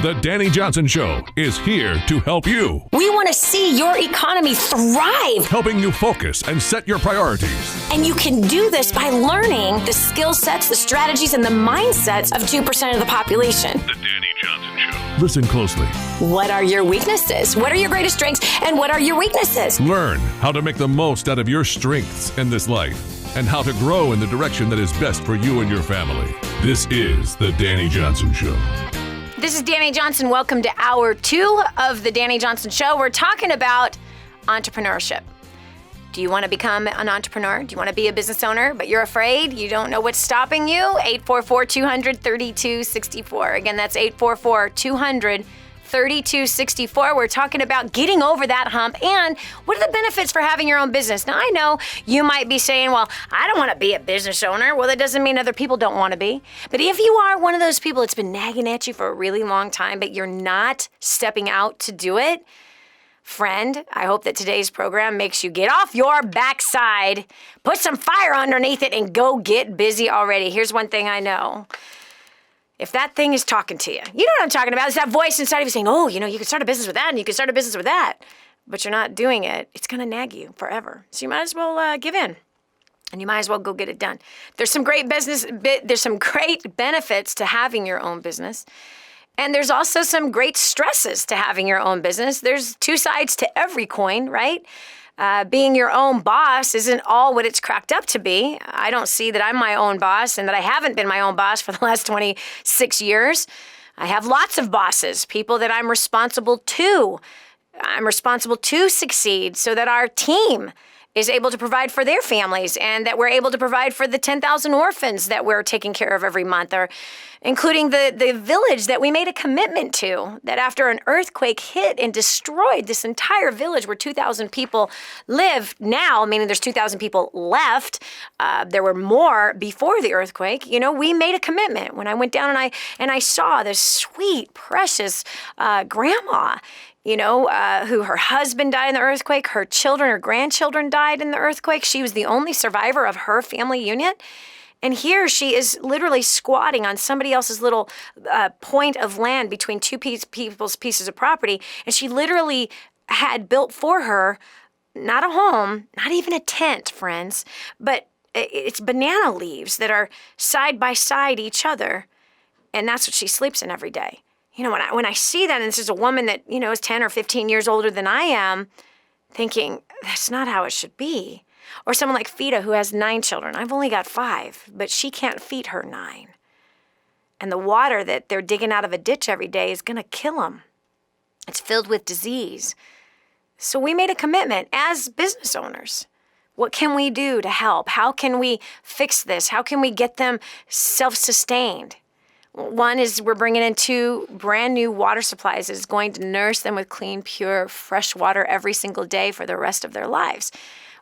The Dani Johnson Show is here to help you. We want to see your economy thrive. Helping you focus and set your priorities. And you can do this by learning the skill sets, the strategies, and the mindsets of 2% of the population. The Dani Johnson Show. Listen closely. What are your weaknesses? What are your greatest strengths? And what are your weaknesses? Learn how to make the most out of your strengths in this life and how to grow in the direction that is best for you and your family. This is The Dani Johnson Show. This is Dani Johnson. Welcome to Hour 2 of The Dani Johnson Show. We're talking about entrepreneurship. Do you want to become an entrepreneur? Do you want to be a business owner, but you're afraid? You don't know what's stopping you? 844-200-3264. Again, that's 844-200-3264. We're talking about getting over that hump and what are the benefits for having your own business. Now, I know you might be saying, well, I don't want to be a business owner. Well, that doesn't mean other people don't want to be. But if you are one of those people that's been nagging at you for a really long time, but you're not stepping out to do it, friend, I hope that today's program makes you get off your backside, put some fire underneath it, and go get busy already. Here's one thing I know. If that thing is talking to you, you know what I'm talking about. It's that voice inside of you saying, oh, you can start a business with that, and you can start a business with that, but you're not doing it. It's going to nag you forever. So you might as well give in, and you might as well go get it done. There's some great benefits to having your own business. And there's also some great stresses to having your own business. There's two sides to every coin, right? Being your own boss isn't all what it's cracked up to be. I don't see that I'm my own boss and that I haven't been my own boss for the last 26 years. I have lots of bosses, people that I'm responsible to. I'm responsible to succeed so that our team is able to provide for their families and that we're able to provide for the 10,000 orphans that we're taking care of every month, or including the village that we made a commitment to, that after an earthquake hit and destroyed this entire village where 2,000 people live now, meaning there's 2,000 people left. There were more before the earthquake. We made a commitment. When I went down and I saw this sweet, precious grandma, who her husband died in the earthquake, her grandchildren died in the earthquake. She was the only survivor of her family unit. And here she is literally squatting on somebody else's little point of land between two people's pieces of property. And she literally had built for her, not a home, not even a tent, friends, but it's banana leaves that are side by side each other. And that's what she sleeps in every day. When I see that, and this is a woman that, is 10 or 15 years older than I am, thinking, that's not how it should be. Or someone like Fida, who has 9 children. I've only got 5, but she can't feed her 9. And the water that they're digging out of a ditch every day is going to kill them. It's filled with disease. So we made a commitment as business owners. What can we do to help? How can we fix this? How can we get them self-sustained? One is we're bringing in 2 brand new water supplies that is going to nurse them with clean, pure, fresh water every single day for the rest of their lives.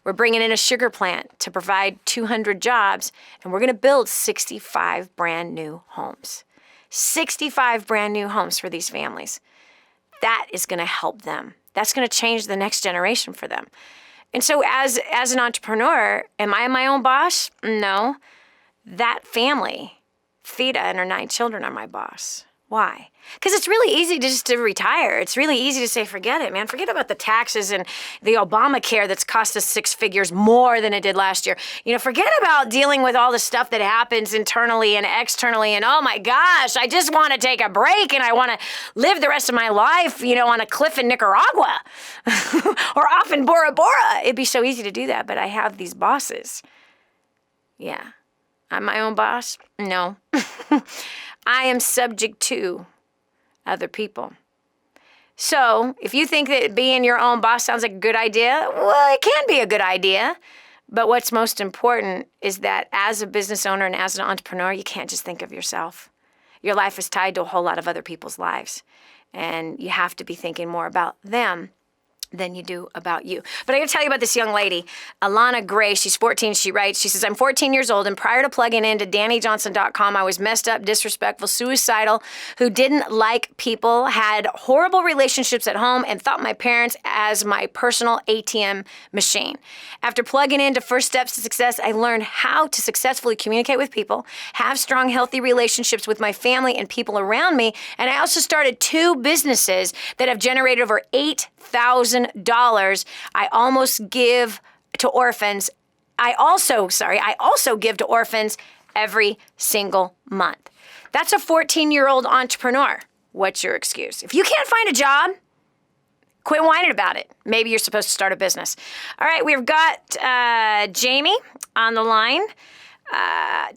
We're bringing in a sugar plant to provide 200 jobs, and we're going to build 65 brand new homes. 65 brand new homes for these families. That is going to help them. That's going to change the next generation for them. And so as an entrepreneur, am I my own boss? No. That family, Fida and her 9 children, are my boss. Why? Because it's really easy to retire. It's really easy to say, forget it, man. Forget about the taxes and the Obamacare that's cost us 6 figures more than it did last year. Forget about dealing with all the stuff that happens internally and externally. And oh my gosh, I just want to take a break and I want to live the rest of my life, on a cliff in Nicaragua or off in Bora Bora. It'd be so easy to do that, but I have these bosses. Yeah. I'm my own boss? No. I am subject to other people. So if you think that being your own boss sounds like a good idea, well, it can be a good idea. But what's most important is that as a business owner and as an entrepreneur, you can't just think of yourself. Your life is tied to a whole lot of other people's lives. And you have to be thinking more about them than you do about you. But I got to tell you about this young lady, Alana Gray. She's 14. She writes, she says, I'm 14 years old, and prior to plugging into DaniJohnson.com, I was messed up, disrespectful, suicidal, who didn't like people, had horrible relationships at home, and thought my parents as my personal ATM machine. After plugging into First Steps to Success, I learned how to successfully communicate with people, have strong, healthy relationships with my family and people around me, and I also started 2 businesses that have generated over $8,000. I almost give to orphans. I also give to orphans every single month. That's a 14-year-old entrepreneur. What's your excuse? If you can't find a job, quit whining about it. Maybe you're supposed to start a business. All right, we've got Jamie on the line,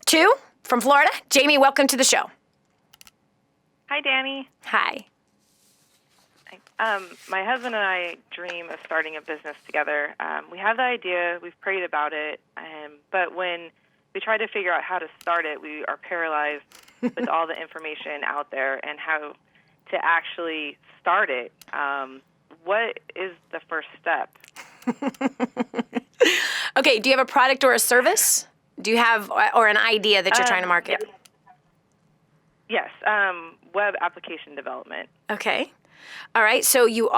2 from Florida. Jamie, welcome to the show. Hi, Dani. Hi. My husband and I dream of starting a business together. We have the idea. We've prayed about it. But when we try to figure out how to start it, we are paralyzed with all the information out there and how to actually start it. What is the first step? Okay, do you have a product or a service? Do you have, or an idea that you're trying to market? Yes, web application development. Okay. All right. So you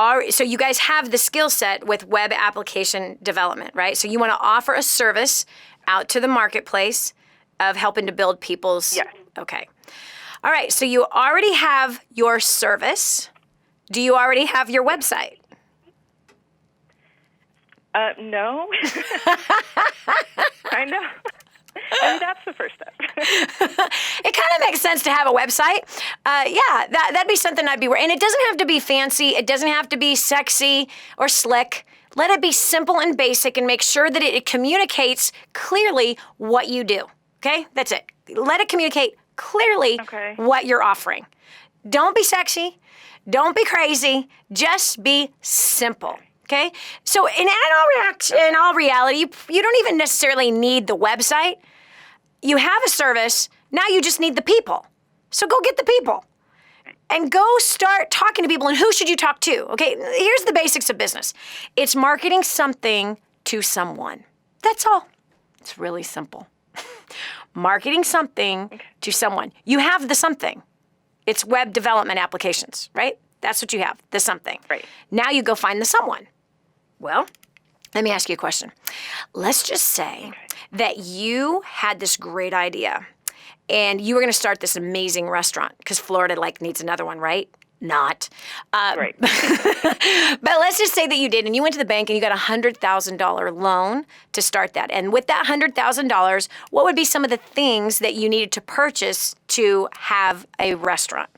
guys have the skill set with web application development, right? So you want to offer a service out to the marketplace of helping to build people's. Yes. Okay. All right. So you already have your service. Do you already have your website? No. I know. I mean, that's the first step. It kind of makes sense to have a website. Yeah, that'd be something I'd be wearing. And it doesn't have to be fancy. It doesn't have to be sexy or slick. Let it be simple and basic and make sure that it communicates clearly what you do. Okay? That's it. Let it communicate clearly what you're offering. Don't be sexy. Don't be crazy. Just be simple. Okay? So in all reality, you don't even necessarily need the website. You have a service. Now you just need the people. So go get the people and go start talking to people. And who should you talk to? Okay, here's the basics of business. It's marketing something to someone. That's all. It's really simple. Marketing something to someone. You have the something. It's web development applications, right? That's what you have, the something. Right. Now you go find the someone. Well, let me ask you a question. Let's just say that you had this great idea and you were going to start this amazing restaurant because Florida needs another one, right? Not. Right. But let's just say that you did and you went to the bank and you got a $100,000 loan to start that. And with that $100,000, what would be some of the things that you needed to purchase to have a restaurant?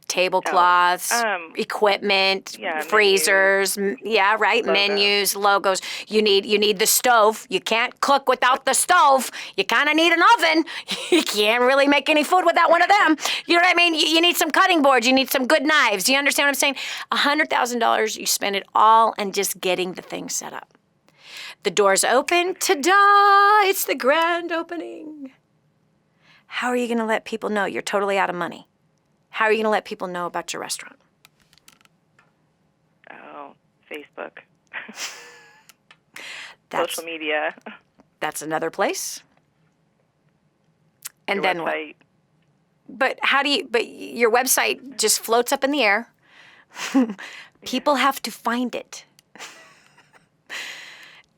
Tablecloths, equipment, freezers, menus, logos. You need the stove. You can't cook without the stove. You kind of need an oven. You can't really make any food without one of them. You know what I mean? You need some cutting boards. You need some good knives. You understand what I'm saying? $100,000, you spend it all on just getting the thing set up. The doors open. Ta-da! It's the grand opening. How are you going to let people know you're totally out of money? How are you going to let people know about your restaurant? Oh, Facebook. Social media. That's another place. And your then website. What? But your website just floats up in the air. People have to find it.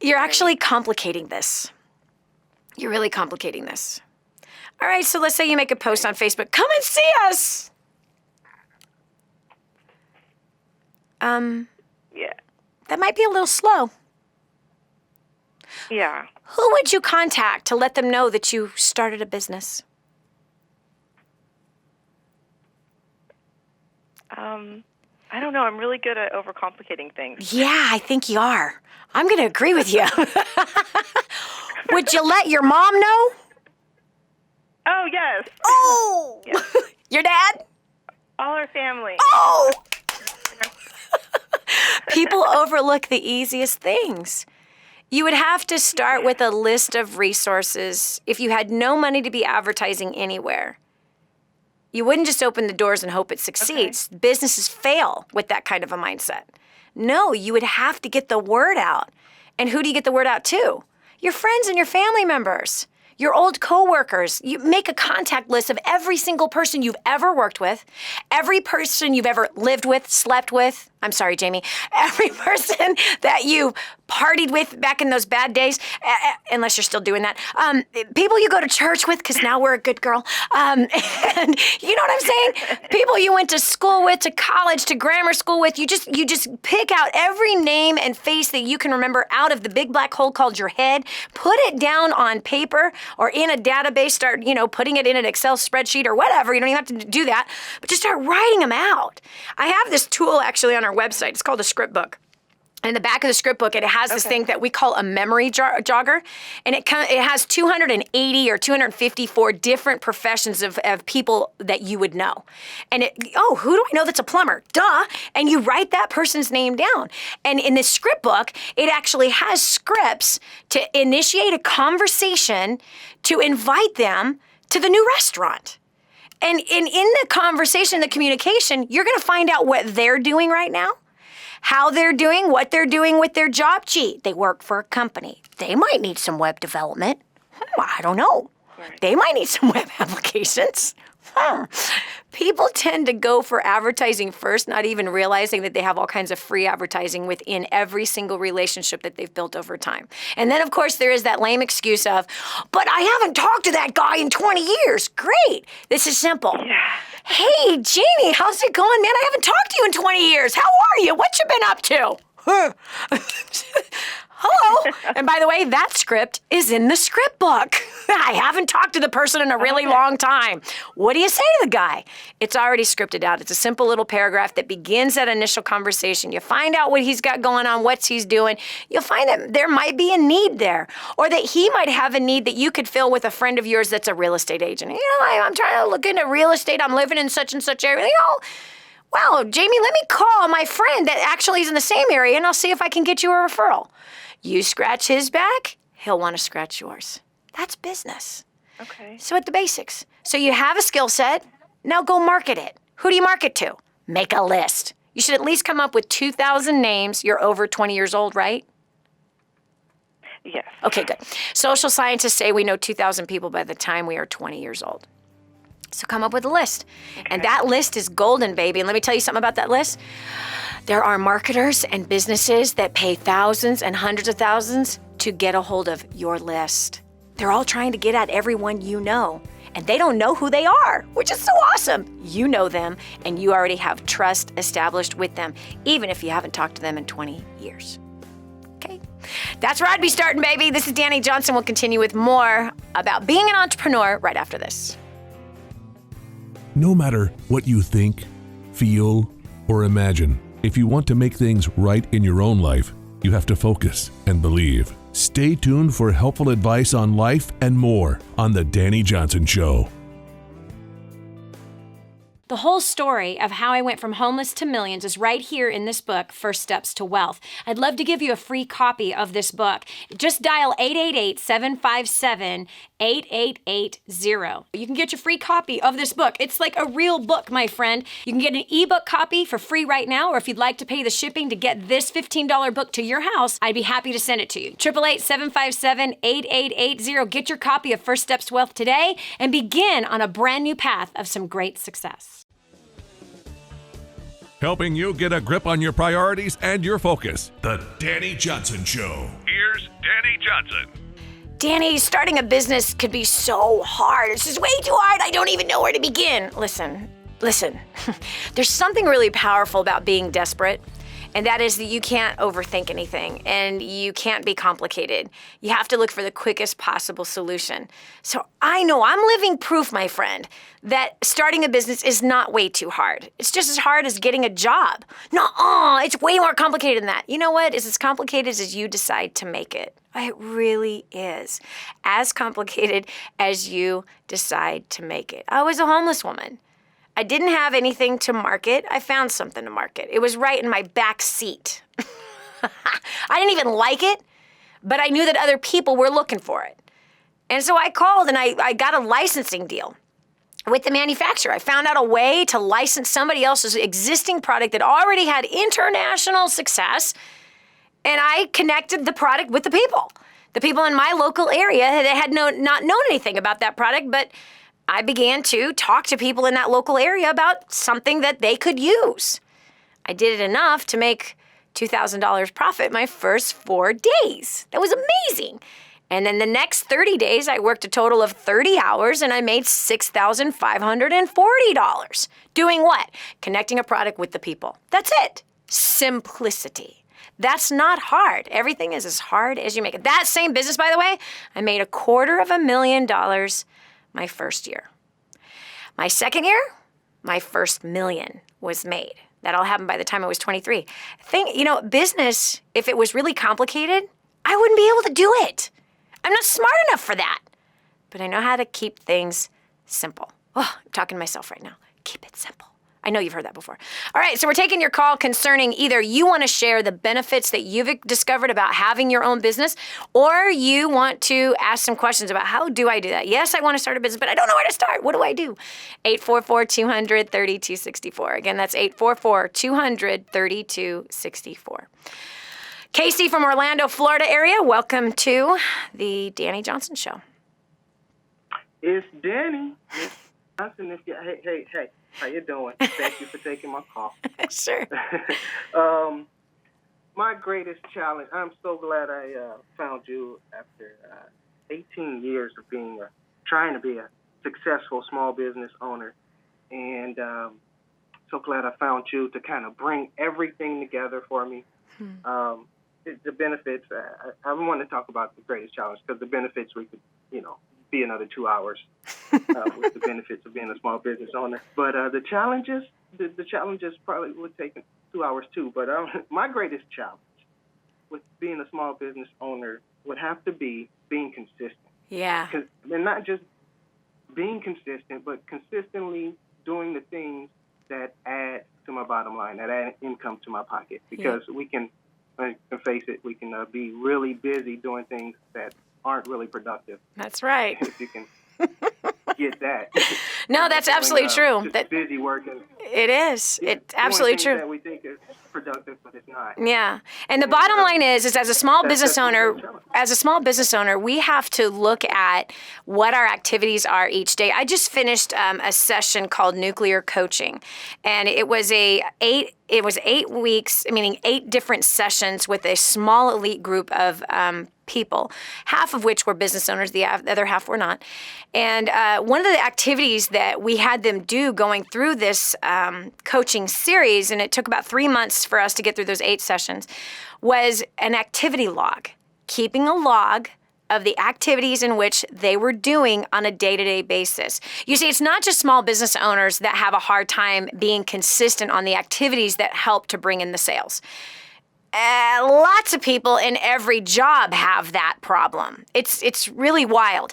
You're actually complicating this. You're really complicating this. All right, so let's say you make a post on Facebook. Come and see us. Yeah. That might be a little slow. Yeah. Who would you contact to let them know that you started a business? I don't know. I'm really good at overcomplicating things. Yeah, I think you are. I'm going to agree with you. Would you let your mom know? Oh, yes. Oh! Yes. Your dad? All our family. Oh! People overlook the easiest things. You would have to start with a list of resources if you had no money to be advertising anywhere. You wouldn't just open the doors and hope it succeeds. Okay. Businesses fail with that kind of a mindset. No, you would have to get the word out. And who do you get the word out to? Your friends and your family members. Your old coworkers. You make a contact list of every single person you've ever worked with, every person you've ever lived with, slept with. I'm sorry, Jamie. Every person that you partied with back in those bad days, unless you're still doing that. People you go to church with, because now we're a good girl. And you know what I'm saying? People you went to school with, to college, to grammar school with. You just pick out every name and face that you can remember out of the big black hole called your head. Put it down on paper or in a database. Start, putting it in an Excel spreadsheet or whatever. You don't even have to do that. But just start writing them out. I have this tool actually on our website. It's called a script book. In the back of the script book, it has this thing that we call a memory jogger, and it has 280 or 254 different professions of people that you would know. And who do I know that's a plumber? Duh. And you write that person's name down. And in this script book, it actually has scripts to initiate a conversation to invite them to the new restaurant. And in the conversation, the communication, you're going to find out what they're doing right now, how they're doing, what they're doing with their job. Gee, they work for a company. They might need some web development. I don't know. Right. They might need some web applications. People tend to go for advertising first, not even realizing that they have all kinds of free advertising within every single relationship that they've built over time. And then, of course, there is that lame excuse of, but I haven't talked to that guy in 20 years. Great. This is simple. Yeah. Hey, Jeannie, how's it going, man? I haven't talked to you in 20 years. How are you? What you been up to? Hello. And by the way, that script is in the script book. I haven't talked to the person in a really long time. What do you say to the guy? It's already scripted out. It's a simple little paragraph that begins that initial conversation. You find out what he's got going on, what he's doing. You'll find that there might be a need there, or that he might have a need that you could fill with a friend of yours that's a real estate agent. You know, I'm trying to look into real estate. I'm living in such and such area. You know, wow, Jamie, let me call my friend that actually is in the same area, and I'll see if I can get you a referral. You scratch his back, he'll want to scratch yours. That's business. Okay. So at the basics. So you have a skill set, now go market it. Who do you market to? Make a list. You should at least come up with 2,000 names. You're over 20 years old, right? Yes. Okay, good. Social scientists say we know 2,000 people by the time we are 20 years old. So come up with a list. Okay. And that list is golden, baby. And let me tell you something about that list. There are marketers and businesses that pay thousands and hundreds of thousands to get a hold of your list. They're all trying to get at everyone you know, and they don't know who they are, which is so awesome. You know them, and you already have trust established with them, even if you haven't talked to them in 20 years. Okay? That's where I'd be starting, baby. This is Dani Johnson. We'll continue with more about being an entrepreneur right after this. No matter what you think, feel, or imagine, if you want to make things right in your own life, you have to focus and believe. Stay tuned for helpful advice on life and more on The Dani Johnson Show. The whole story of how I went from homeless to millions is right here in this book, First Steps to Wealth. I'd love to give you a free copy of this book. Just dial 888-757-8880. You can get your free copy of this book. It's like a real book, my friend. You can get an ebook copy for free right now, or if you'd like to pay the shipping to get this $15 book to your house, I'd be happy to send it to you. 888-757-8880. Get your copy of First Steps to Wealth today and begin on a brand new path of some great success. Helping you get a grip on your priorities and your focus. The Dani Johnson Show. Here's Dani Johnson. Dani, starting a business could be so hard. It's just way too hard. I don't even know where to begin. Listen. There's something really powerful about being desperate, and that is that you can't overthink anything, and you can't be complicated. You have to look for the quickest possible solution. So I know I'm living proof, my friend, that starting a business is not way too hard. It's just as hard as getting a job. No, it's way more complicated than that. You know what? It's as complicated as you decide to make it. It really is. As complicated as you decide to make it. I was a homeless woman. I didn't have anything to market. I found something to market. It was right in my back seat. I didn't even like it, but I knew that other people were looking for it. And so I called and I got a licensing deal with the manufacturer. I found out a way to license somebody else's existing product that already had international success, and I connected the product with the people. The people in my local area that had not known anything about that product, but I began to talk to people in that local area about something that they could use. I did it enough to make $2,000 profit my first 4 days. That was amazing. And then the next 30 days, I worked a total of 30 hours and I made $6,540. Doing what? Connecting a product with the people. That's it. Simplicity. That's not hard. Everything is as hard as you make it. That same business, by the way, I made $250,000 my first year. My second year, my first million was made. That all happened by the time I was 23. Business, if it was really complicated, I wouldn't be able to do it. I'm not smart enough for that. But I know how to keep things simple. Oh, I'm talking to myself right now. Keep it simple. I know you've heard that before. All right, so we're taking your call concerning either you want to share the benefits that you've discovered about having your own business, or you want to ask some questions about how do I do that? Yes, I want to start a business, but I don't know where to start. What do I do? 844-200-3264. Again, that's 844-200-3264. Casey from Orlando, Florida area, welcome to the Dani Johnson Show. It's Dani Johnson. Hey. How you doing? Thank you for taking my call. Sure. My greatest challenge, I'm so glad I found you after 18 years of trying to be a successful small business owner. And so glad I found you to kind of bring everything together for me. The benefits, I want to talk about the greatest challenge because the benefits we could, be another 2 hours with the benefits of being a small business owner. But the challenges probably would take 2 hours too. But my greatest challenge with being a small business owner would have to be being consistent. Yeah. And not just being consistent, but consistently doing the things that add to my bottom line, that add income to my pocket. Because we can face it, we can be really busy doing things that aren't really productive. That's right. If you can get that. No, that's absolutely true. Just busy working. It is. It's absolutely true. That we think is productive, but it's not. Yeah. And the bottom line is as a small business owner, we have to look at what our activities are each day. I just finished a session called Nuclear Coaching, and it was 8 weeks, meaning 8 different sessions with a small elite group of people, half of which were business owners, the other half were not. And one of the activities that we had them do going through this coaching series, and it took about 3 months for us to get through those 8 sessions, was an activity log, keeping a log of the activities in which they were doing on a day-to-day basis. You see, it's not just small business owners that have a hard time being consistent on the activities that help to bring in the sales. Lots of people in every job have that problem. It's really wild.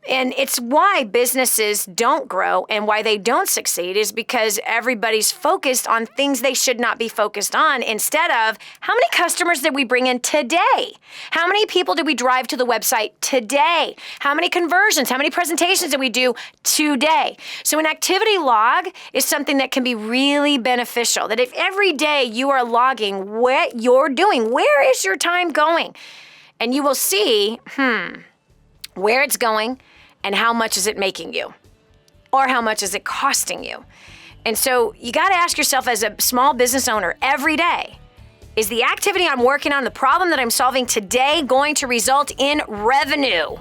And it's why businesses don't grow and why they don't succeed is because everybody's focused on things they should not be focused on instead of how many customers did we bring in today? How many people did we drive to the website today? How many conversions? How many presentations did we do today? So an activity log is something that can be really beneficial, that if every day you are logging what you're doing, where is your time going? And you will see, where it's going, and how much is it making you? Or how much is it costing you? And so you got to ask yourself as a small business owner every day, is the activity I'm working on, the problem that I'm solving today going to result in revenue?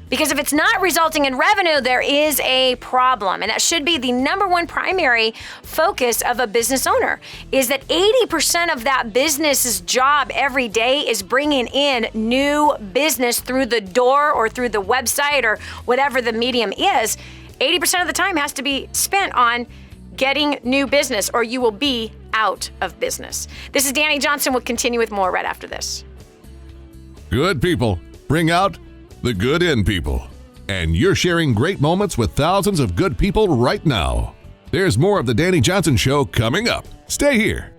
Because if it's not resulting in revenue, there is a problem. And that should be the number one primary focus of a business owner, is that 80% of that business's job every day is bringing in new business through the door or through the website or whatever the medium is. 80% of the time has to be spent on getting new business or you will be out of business. This is Dani Johnson. We'll continue with more right after this. Good people bring out the good in people. And you're sharing great moments with thousands of good people right now. There's more of the Dani Johnson Show coming up. Stay here.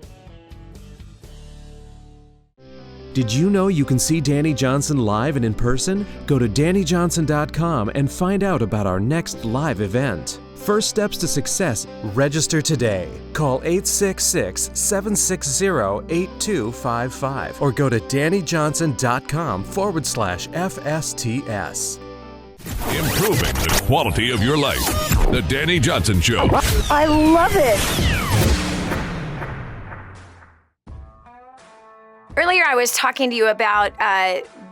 Did you know you can see Dani Johnson live and in person? Go to DaniJohnson.com and find out about our next live event. First steps to success. Register today. Call 866-760-8255 or go to DaniJohnson.com/FSTS. Improving the quality of your life. The Dani Johnson Show. I love it. Earlier, I was talking to you about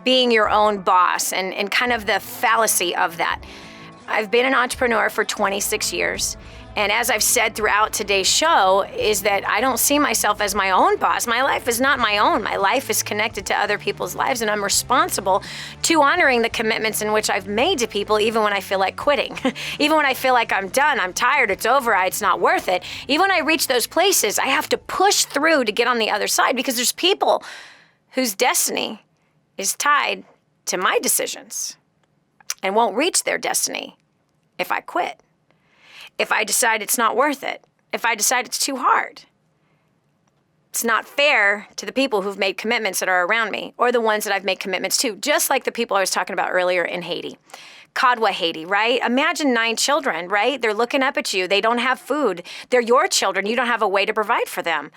being your own boss and kind of the fallacy of that. I've been an entrepreneur for 26 years, And as I've said throughout today's show, is that I don't see myself as my own boss. My life is not my own. My life is connected to other people's lives, and I'm responsible to honoring the commitments in which I've made to people, even when I feel like quitting. Even when I feel like I'm done, I'm tired, it's over, it's not worth it. Even when I reach those places, I have to push through to get on the other side, because there's people whose destiny is tied to my decisions and won't reach their destiny if I quit. If I decide it's not worth it, if I decide it's too hard. It's not fair to the people who've made commitments that are around me, or the ones that I've made commitments to, just like the people I was talking about earlier in Haiti. Kadwa, Haiti, right? Imagine 9 children, right? They're looking up at you. They don't have food. They're your children. You don't have a way to provide for them.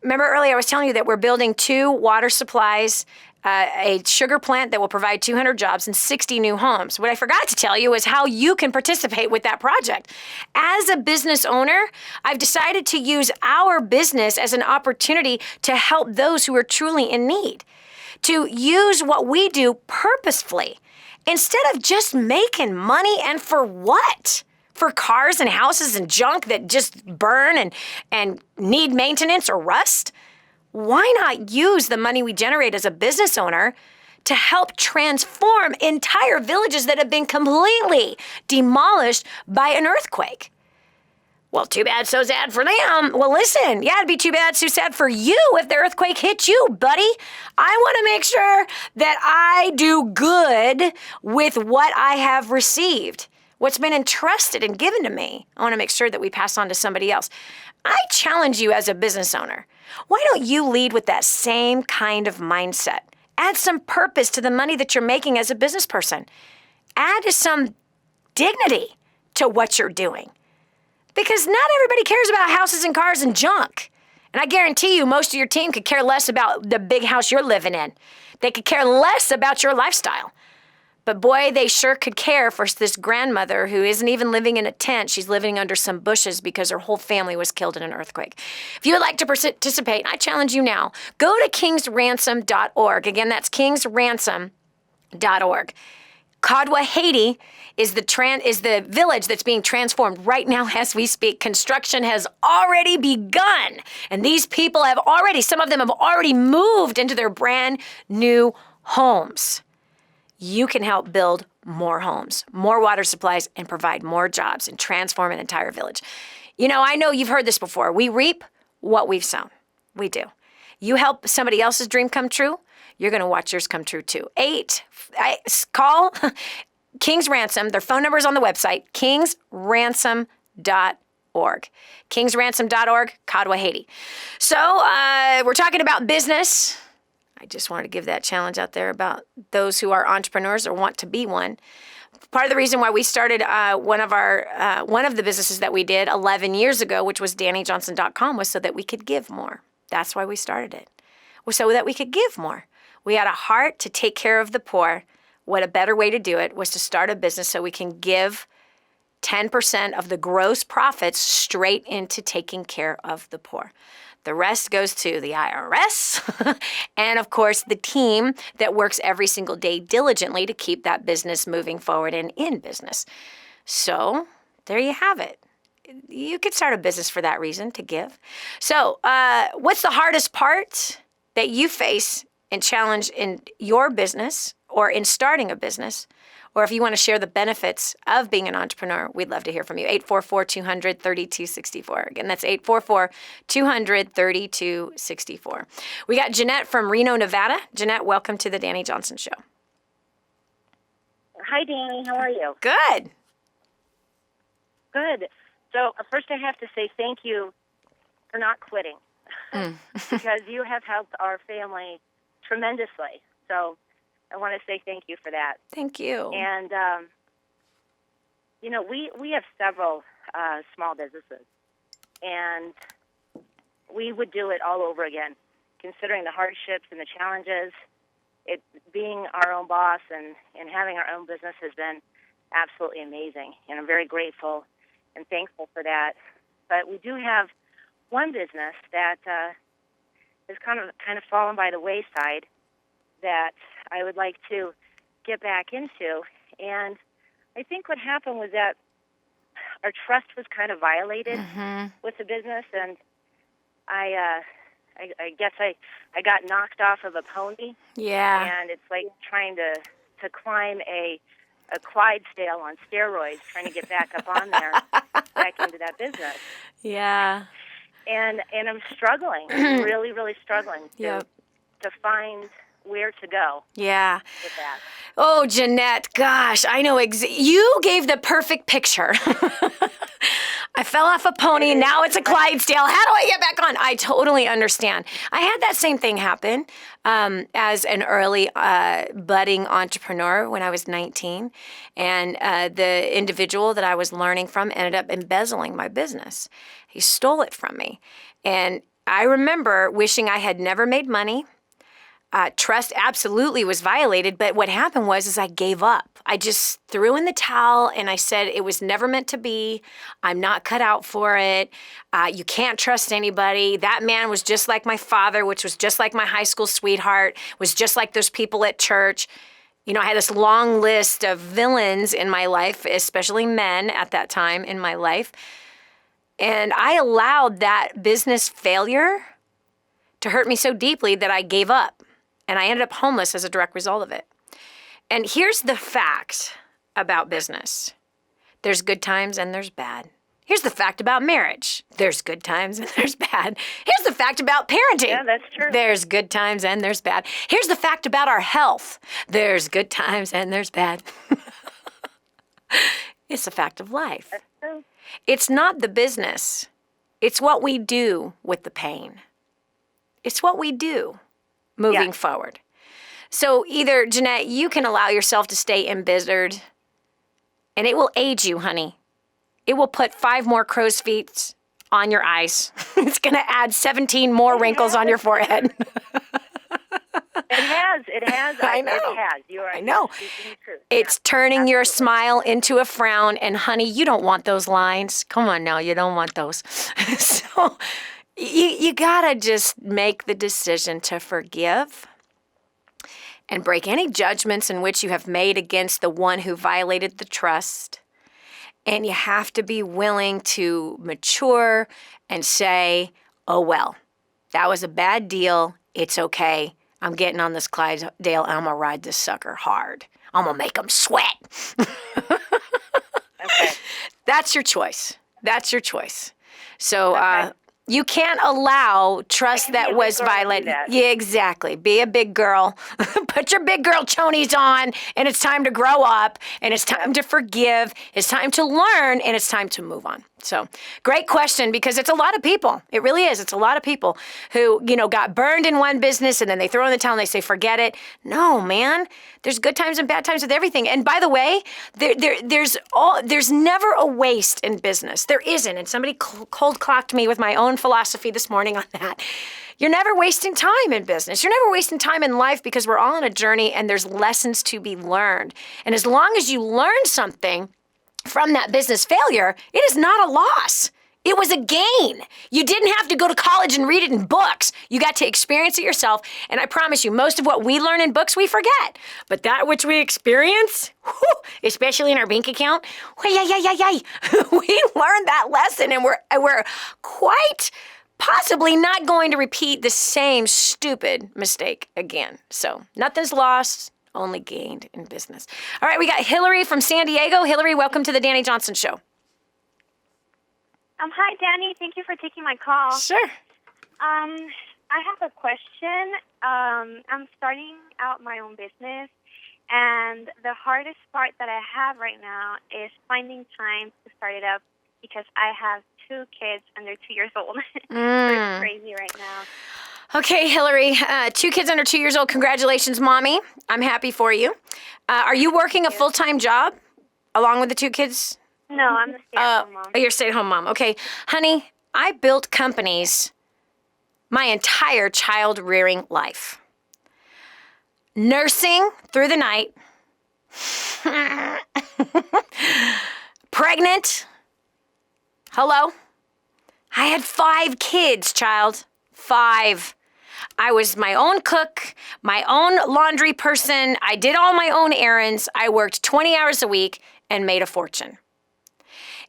Remember earlier I was telling you that we're building 2 water supplies, a sugar plant that will provide 200 jobs and 60 new homes. What I forgot to tell you is how you can participate with that project. As a business owner, I've decided to use our business as an opportunity to help those who are truly in need, to use what we do purposefully instead of just making money. And for what? For cars and houses and junk that just burn and need maintenance or rust? Why not use the money we generate as a business owner to help transform entire villages that have been completely demolished by an earthquake? Well, too bad, so sad for them. Well, listen, yeah, it'd be too bad, so sad for you if the earthquake hit you, buddy. I want to make sure that I do good with what I have received, what's been entrusted and given to me. I want to make sure that we pass on to somebody else. I challenge you as a business owner. Why don't you lead with that same kind of mindset? Add some purpose to the money that you're making as a business person. Add some dignity to what you're doing. Because not everybody cares about houses and cars and junk. And I guarantee you most of your team could care less about the big house you're living in. They could care less about your lifestyle. But boy, they sure could care for this grandmother who isn't even living in a tent. She's living under some bushes because her whole family was killed in an earthquake. If you would like to participate, I challenge you now. Go to kingsransom.org. Again, that's kingsransom.org. Kadwa, Haiti is the village that's being transformed right now as we speak. Construction has already begun. And these people some of them have already moved into their brand new homes. You can help build more homes, more water supplies, and provide more jobs and transform an entire village. You know, I know you've heard this before. We reap what we've sown. We do. You help somebody else's dream come true, you're going to watch yours come true too. Call King's Ransom. Their phone number is on the website, kingsransom.org. Kingsransom.org, Kadwa, Haiti. So we're talking about business. I just wanted to give that challenge out there about those who are entrepreneurs or want to be one. Part of the reason why we started one of the businesses that we did 11 years ago, which was DaniJohnson.com, was so that we could give more. That's why we started it, was so that we could give more. We had a heart to take care of the poor. What a better way to do it was to start a business so we can give 10% of the gross profits straight into taking care of the poor. The rest goes to the IRS and, of course, the team that works every single day diligently to keep that business moving forward and in business. So there you have it. You could start a business for that reason, to give. So what's the hardest part that you face and challenge in your business or in starting a business? Or if you want to share the benefits of being an entrepreneur, we'd love to hear from you. 844-200-3264. Again, that's 844-200-3264. We got Jeanette from Reno, Nevada. Jeanette, welcome to the Dani Johnson Show. Hi, Dani. How are you? Good. Good. So first I have to say thank you for not quitting because you have helped our family tremendously. So I want to say thank you for that. Thank you. And, we have several small businesses, and we would do it all over again, considering the hardships and the challenges. Being our own boss and having our own business has been absolutely amazing, and I'm very grateful and thankful for that. But we do have one business that has kind of fallen by the wayside that I would like to get back into. And I think what happened was that our trust was kind of violated with the business, and I guess I got knocked off of a pony. Yeah. And it's like trying to climb a Clydesdale on steroids, trying to get back up on there, back into that business. Yeah. And I'm struggling, really, really struggling Yep. to find where to go Yeah. with that. Oh, Jeanette, gosh, I know. You gave the perfect picture. I fell off a pony. Now it's a Clydesdale. How do I get back on? I totally understand. I had that same thing happen as an early budding entrepreneur when I was 19. And the individual that I was learning from ended up embezzling my business. He stole it from me. And I remember wishing I had never made money. Trust absolutely was violated, but what happened was I gave up. I just threw in the towel and I said it was never meant to be. I'm not cut out for it. You can't trust anybody. That man was just like my father, which was just like my high school sweetheart, was just like those people at church. You know, I had this long list of villains in my life, especially men at that time in my life. And I allowed that business failure to hurt me so deeply that I gave up. And I ended up homeless as a direct result of it. And here's the fact about business. There's good times and there's bad. Here's the fact about marriage. There's good times and there's bad. Here's the fact about parenting. Yeah, that's true. There's good times and there's bad. Here's the fact about our health. There's good times and there's bad. It's a fact of life. That's true. It's not the business. It's what we do with the pain. It's what we do moving forward. So either, Jeanette, you can allow yourself to stay embittered, and it will age you, honey. It will put 5 more crow's feet on your eyes. It's going to add 17 more wrinkles on your forehead. It has. I know. It has. I know. Speaking the truth. It's turning your smile into a frown, and honey, you don't want those lines. Come on now, you don't want those. So you gotta just make the decision to forgive and break any judgments in which you have made against the one who violated the trust. And you have to be willing to mature and say, oh, well, that was a bad deal. It's okay. I'm getting on this Clydesdale and I'm gonna ride this sucker hard. I'm gonna make him sweat. Okay. That's your choice. That's your choice. So you can't allow trust that was violated. Yeah, exactly. Be a big girl. Put your big girl chonies on, and it's time to grow up, and it's time to forgive. It's time to learn, and it's time to move on. So great question, because it's a lot of people. It really is. It's a lot of people who, got burned in one business and then they throw in the towel and they say, forget it. No, man. There's good times and bad times with everything. And by the way, there's never a waste in business. There isn't. And somebody cold clocked me with my own philosophy this morning on that. You're never wasting time in business. You're never wasting time in life, because we're all on a journey and there's lessons to be learned. And as long as you learn something from that business failure, it is not a loss. It was a gain. You didn't have to go to college and read it in books. You got to experience it yourself. And I promise you, most of what we learn in books, we forget. But that which we experience, especially in our bank account, we learned that lesson, and we're quite possibly not going to repeat the same stupid mistake again. So nothing's lost. Only gained in business. All right, we got Hillary from San Diego. Hillary, welcome to the Dani Johnson Show. Hi, Dani. Thank you for taking my call. Sure. I have a question. I'm starting out my own business, and the hardest part that I have right now is finding time to start it up, because I have 2 kids under 2 years old. It's crazy right now. Okay, Hillary, 2 kids under 2 years old. Congratulations, Mommy. I'm happy for you. Are you working a full-time job along with the 2 kids? No, I'm a stay-at-home mom. You're a stay-at-home mom. Okay. Honey, I built companies my entire child-rearing life. Nursing through the night. Pregnant. Hello? I had 5 kids, child. 5. I was my own cook, my own laundry person. I did all my own errands. I worked 20 hours a week and made a fortune.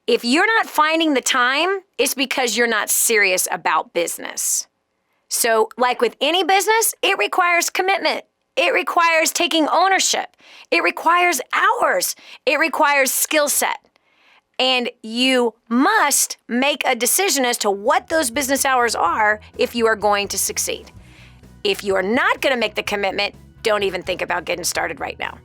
If you're not finding the time, it's because you're not serious about business. So like with any business, it requires commitment. It requires taking ownership. It requires hours. It requires skill set. And you must make a decision as to what those business hours are if you are going to succeed. If you are not going to make the commitment, don't even think about getting started right now.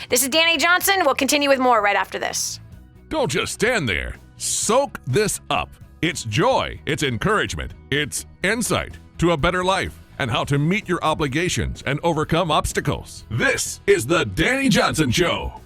This is Dani Johnson. We'll continue with more right after this. Don't just stand there. Soak this up. It's joy, it's encouragement, it's insight to a better life and how to meet your obligations and overcome obstacles. This is the Dani Johnson Show.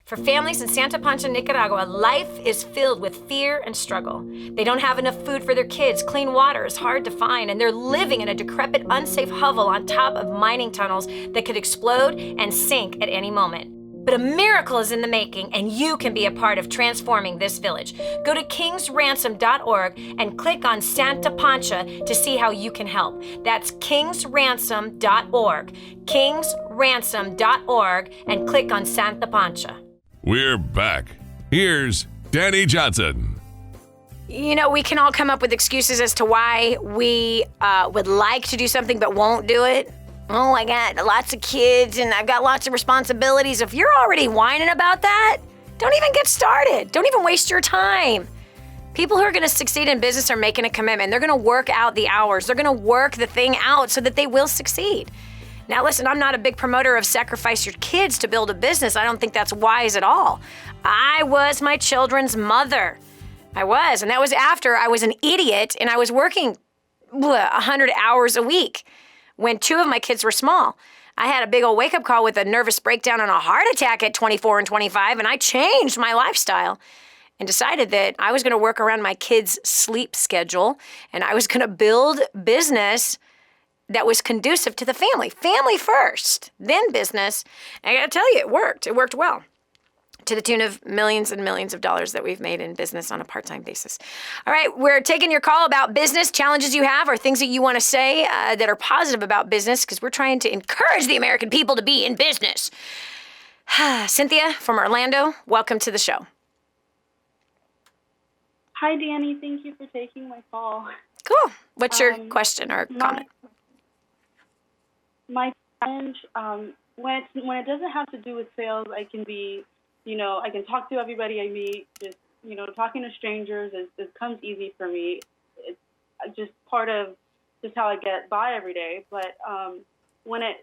For families in Santa Pancha, Nicaragua, life is filled with fear and struggle. They don't have enough food for their kids, clean water is hard to find, and they're living in a decrepit, unsafe hovel on top of mining tunnels that could explode and sink at any moment. But a miracle is in the making, and you can be a part of transforming this village. Go to kingsransom.org and click on Santa Pancha to see how you can help. That's kingsransom.org, kingsransom.org, and click on Santa Pancha. We're back. Here's Dani Johnson. You know, we can all come up with excuses as to why we would like to do something but won't do it. Oh, I got lots of kids and I've got lots of responsibilities. If you're already whining about that, don't even get started. Don't even waste your time. People who are going to succeed in business are making a commitment. They're going to work out the hours. They're going to work the thing out so that they will succeed. Now, listen, I'm not a big promoter of sacrifice your kids to build a business. I don't think that's wise at all. I was my children's mother. I was. And that was after I was an idiot and I was working 100 hours a week when two of my kids were small. I had a big old wake-up call with a nervous breakdown and a heart attack at 24 and 25, and I changed my lifestyle and decided that I was going to work around my kids' sleep schedule and I was going to build business that was conducive to the family. Family first, then business. And I got to tell you, it worked. It worked well, to the tune of millions and millions of dollars that we've made in business on a part-time basis. All right, we're taking your call about business, challenges you have, or things that you want to say that are positive about business, because we're trying to encourage the American people to be in business. Cynthia from Orlando, welcome to the show. Hi, Dani. Thank you for taking my call. Cool. What's your question or comment? My challenge, when it doesn't have to do with sales, I can be, I can talk to everybody I meet. Just, talking to strangers it comes easy for me. It's just part of just how I get by every day. But when it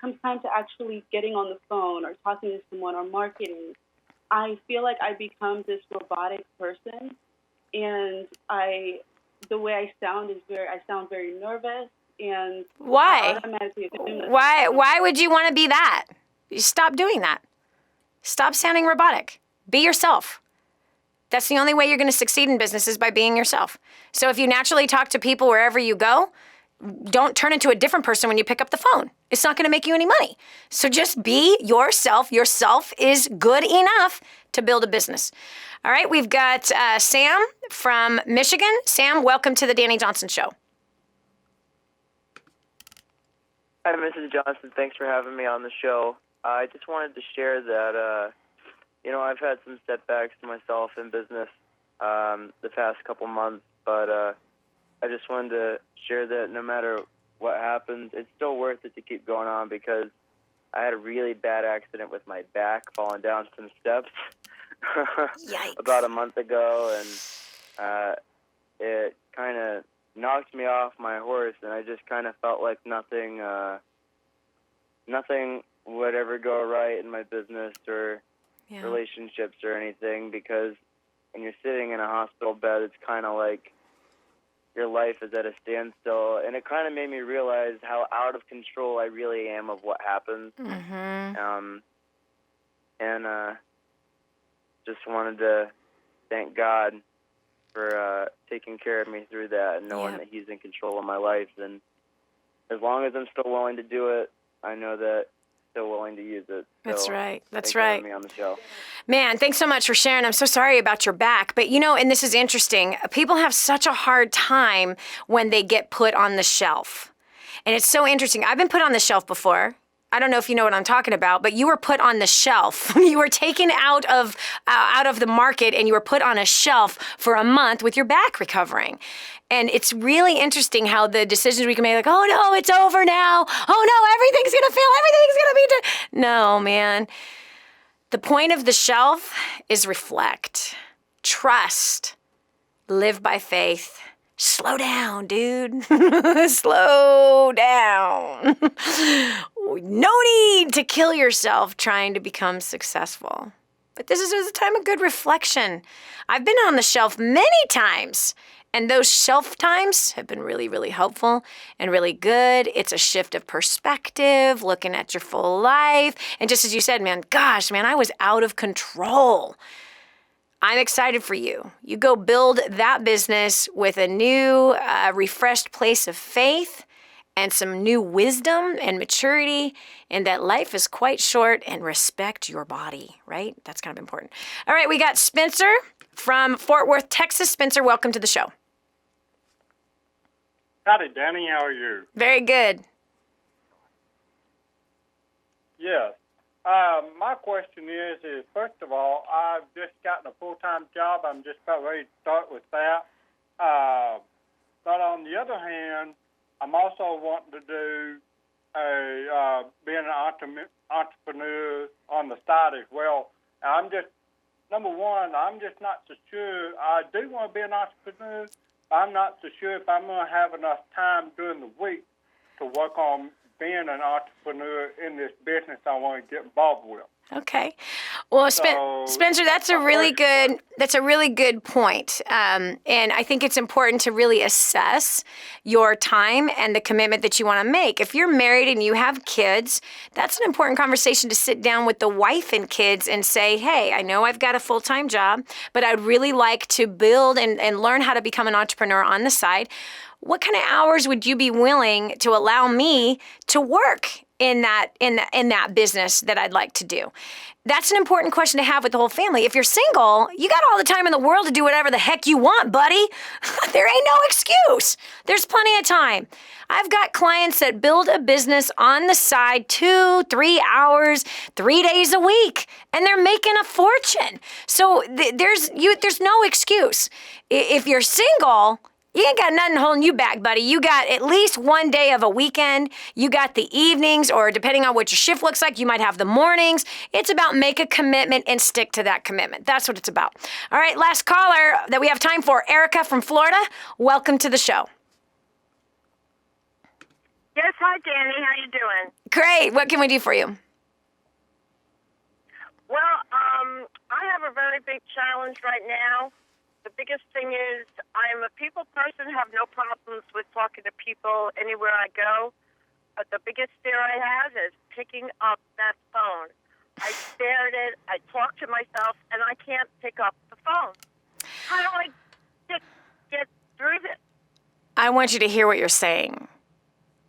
comes time to actually getting on the phone or talking to someone or marketing, I feel like I become this robotic person, and the way I sound I sound very nervous. And why? Why would you want to be that? Stop doing that. Stop sounding robotic. Be yourself. That's the only way you're going to succeed in business is by being yourself. So if you naturally talk to people wherever you go, don't turn into a different person when you pick up the phone. It's not going to make you any money. So just be yourself. Yourself is good enough to build a business. All right, we've got Sam from Michigan. Sam, welcome to the Dani Johnson Show. Hi, Mrs. Johnson. Thanks for having me on the show. I just wanted to share that, I've had some setbacks to myself in business the past couple months, but I just wanted to share that no matter what happens, it's still worth it to keep going on, because I had a really bad accident with my back falling down some steps about a month ago, and it kind of knocked me off my horse, and I just kind of felt like nothing would ever go right in my business or relationships or anything, because when you're sitting in a hospital bed, it's kind of like your life is at a standstill, and it kind of made me realize how out of control I really am of what happens. Mm-hmm. Just wanted to thank God for taking care of me through that and knowing that He's in control of my life. And as long as I'm still willing to do it, I know that He's still willing to use it. That's right. Thanks for having me on the show. Man, thanks so much for sharing. I'm so sorry about your back. But, and this is interesting. People have such a hard time when they get put on the shelf. And it's so interesting. I've been put on the shelf before. I don't know if you know what I'm talking about, but you were put on the shelf. You were taken out of the market and you were put on a shelf for a month with your back recovering. And it's really interesting how the decisions we can make, like, oh no, it's over now. Oh no, everything's going to fail. Everything's going to be No, man. The point of the shelf is reflect, trust, live by faith. Slow down, dude. Slow down. No need to kill yourself trying to become successful. But this is a time of good reflection. I've been on the shelf many times, and those shelf times have been really, really helpful and really good. It's a shift of perspective, looking at your full life. And just as you said, man, I was out of control. I'm excited for you. You go build that business with a new, refreshed place of faith and some new wisdom and maturity, and that life is quite short, and respect your body, right? That's kind of important. All right, we got Spencer from Fort Worth, Texas. Spencer, welcome to the show. Howdy, Dani. How are you? Very good. Yes. My question is first of all, I've just gotten a full-time job. I'm just about ready to start with that. But on the other hand, I'm also wanting to do being an entrepreneur on the side as well. I'm just, number one, I'm just not so sure. I do want to be an entrepreneur. I'm not so sure if I'm going to have enough time during the week to work on being an entrepreneur in this business I want to get involved with. Okay. Well, Spencer, that's a really good point. And I think it's important to really assess your time and the commitment that you want to make. If you're married and you have kids, that's an important conversation to sit down with the wife and kids and say, hey, I know I've got a full-time job, but I'd really like to build and learn how to become an entrepreneur on the side. What kind of hours would you be willing to allow me to work in that business that I'd like to do? That's an important question to have with the whole family. If you're single, you got all the time in the world to do whatever the heck you want, buddy. There ain't no excuse. There's plenty of time. I've got clients that build a business on the side 2-3 hours, 3 days a week, and they're making a fortune. So there's no excuse. If you're single, you ain't got nothing holding you back, buddy. You got at least one day of a weekend. You got the evenings, or depending on what your shift looks like, you might have the mornings. It's about make a commitment and stick to that commitment. That's what it's about. All right, last caller that we have time for, Erica from Florida. Welcome to the show. Yes, hi, Dani. How you doing? Great. What can we do for you? Well, I have a very big challenge right now. The biggest thing is I'm a people person, have no problems with talking to people anywhere I go. But the biggest fear I have is picking up that phone. I stare at it, I talk to myself, and I can't pick up the phone. How do I get through this? I want you to hear what you're saying.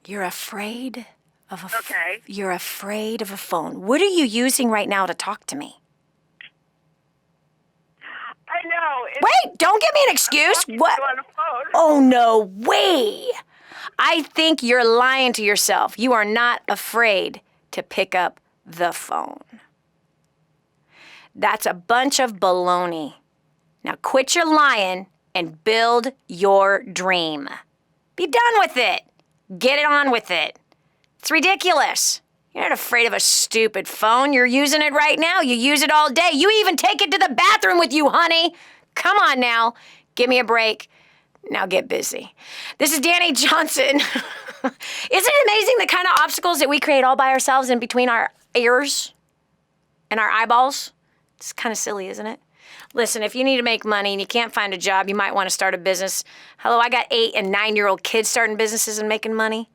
You're afraid of a You're afraid of a phone. What are you using right now to talk to me? I know. Wait, don't give me an excuse. What? On the phone. Oh, no way. I think you're lying to yourself. You are not afraid to pick up the phone. That's a bunch of baloney. Now quit your lying and build your dream. Be done with it. Get it on with it. It's ridiculous. You're not afraid of a stupid phone. You're using it right now. You use it all day. You even take it to the bathroom with you, honey. Come on now. Give me a break. Now get busy. This is Dani Johnson. Isn't it amazing the kind of obstacles that we create all by ourselves in between our ears and our eyeballs? It's kind of silly, isn't it? Listen, if you need to make money and you can't find a job, you might want to start a business. Hello, I got 8- and 9-year-old kids starting businesses and making money.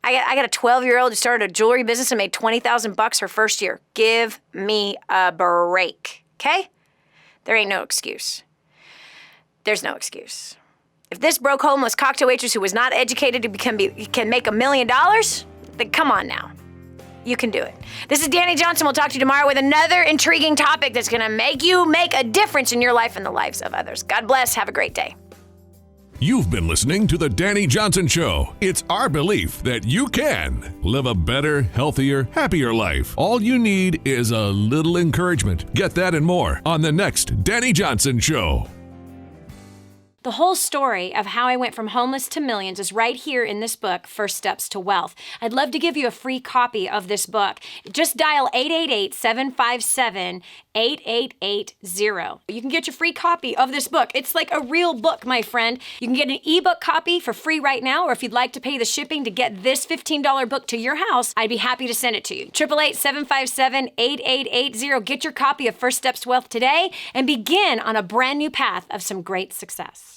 I got a 12-year-old who started a jewelry business and made $20,000 her first year. Give me a break, okay? There ain't no excuse. There's no excuse. If this broke homeless cocktail waitress who was not educated can make $1 million, then come on now. You can do it. This is Dani Johnson. We'll talk to you tomorrow with another intriguing topic that's going to make you make a difference in your life and the lives of others. God bless. Have a great day. You've been listening to The Dani Johnson Show. It's our belief that you can live a better, healthier, happier life. All you need is a little encouragement. Get that and more on the next Dani Johnson Show. The whole story of how I went from homeless to millions is right here in this book, First Steps to Wealth. I'd love to give you a free copy of this book. Just dial 888-757-8880. You can get your free copy of this book. It's like a real book, my friend. You can get an ebook copy for free right now, or if you'd like to pay the shipping to get this $15 book to your house, I'd be happy to send it to you. 888-757-8880. Get your copy of First Steps to Wealth today and begin on a brand new path of some great success.